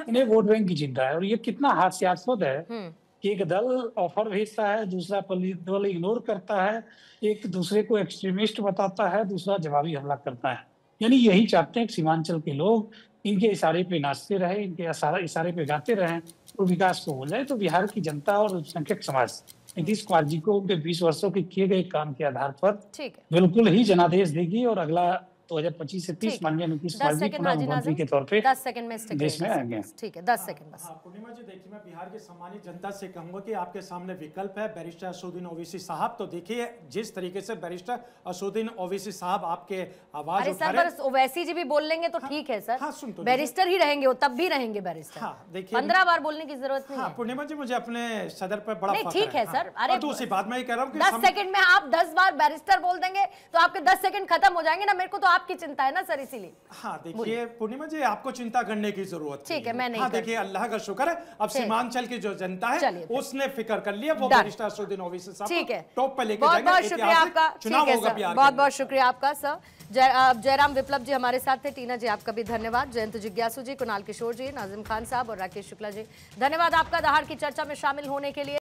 इन्हें वोट बैंक की चिंता है। और ये कितना हास्यास्पद है कि एक दल ऑफर भेजता है, दूसरा दल इग्नोर करता है, एक दूसरे को एक्सट्रीमिस्ट बताता है, दूसरा जवाबी हमला करता है। यानी यही चाहते हैं कि सीमांचल के लोग इनके इशारे पे नाचते रहे, इनके इशारे पे गाते रहे और विकास को हो जाए। तो बिहार की जनता और अल्पसंख्यक समाज नीतीश कुमार जी को उनके 20 वर्षों के किए गए काम के आधार पर बिल्कुल ही जनादेश देगी और अगला 2025 से 30 माननीय नीतीश कुमार जी पुनः मुख्यमंत्री के तौर पे 10 सेकंड में देश में आएंगे। ठीक है, 10 सेकंड बस। पूर्णिमा जी देखिए, मैं बिहार के सम्मानित जनता से कहूंगा कि आपके सामने विकल्प है बैरिस्टर असदुद्दीन ओवैसी साहब। तो देखिए जिस तरीके से बैरिस्टर असदुद्दीन ओवैसी साहब आपके आवाज उठा रहे हैं। ओवैसी जी भी बोल लेंगे तो ठीक है सर, बैरिस्टर ही रहेंगे, वो तब भी रहेंगे बैरिस्टर। देखिए 15 बार बोलने की जरूरत नहीं है। पूर्णिमा जी मुझे अपने सदर पर बड़ा फख्र है। ठीक है सर, अरे दूसरी बात मैं ये कह रहा हूँ 10 सेकंड में आप 10 बार बैरिस्टर बोल देंगे तो आपके 10 सेकंड खत्म हो जाएंगे ना। मेरे को तो आपकी चिंता है ना सर, इसीलिए। हाँ देखिए पूर्णिमा जी, आपको चिंता करने की जरूरत ठीक है, मैं नहीं। हाँ देखिए, अल्लाह का शुक्र है, अब सीमांचल की जो जनता है उसने फिक्र कर लिया, वो बैरिस्टर असदुद्दीन ओवैसी साहब ठीक है, टॉप पे लेके बहुत बहुत शुक्रिया आपका। चुनाव होगा बिहार, बहुत बहुत शुक्रिया आपका सर। जयराम विप्लव जी हमारे साथ थे, टीना जी आपका भी धन्यवाद, जयंत जिज्ञासु जी, कुणाल किशोर जी, नाजिम खान साहब और राकेश शुक्ला जी, धन्यवाद आपका दहाड़ की चर्चा में शामिल होने के लिए।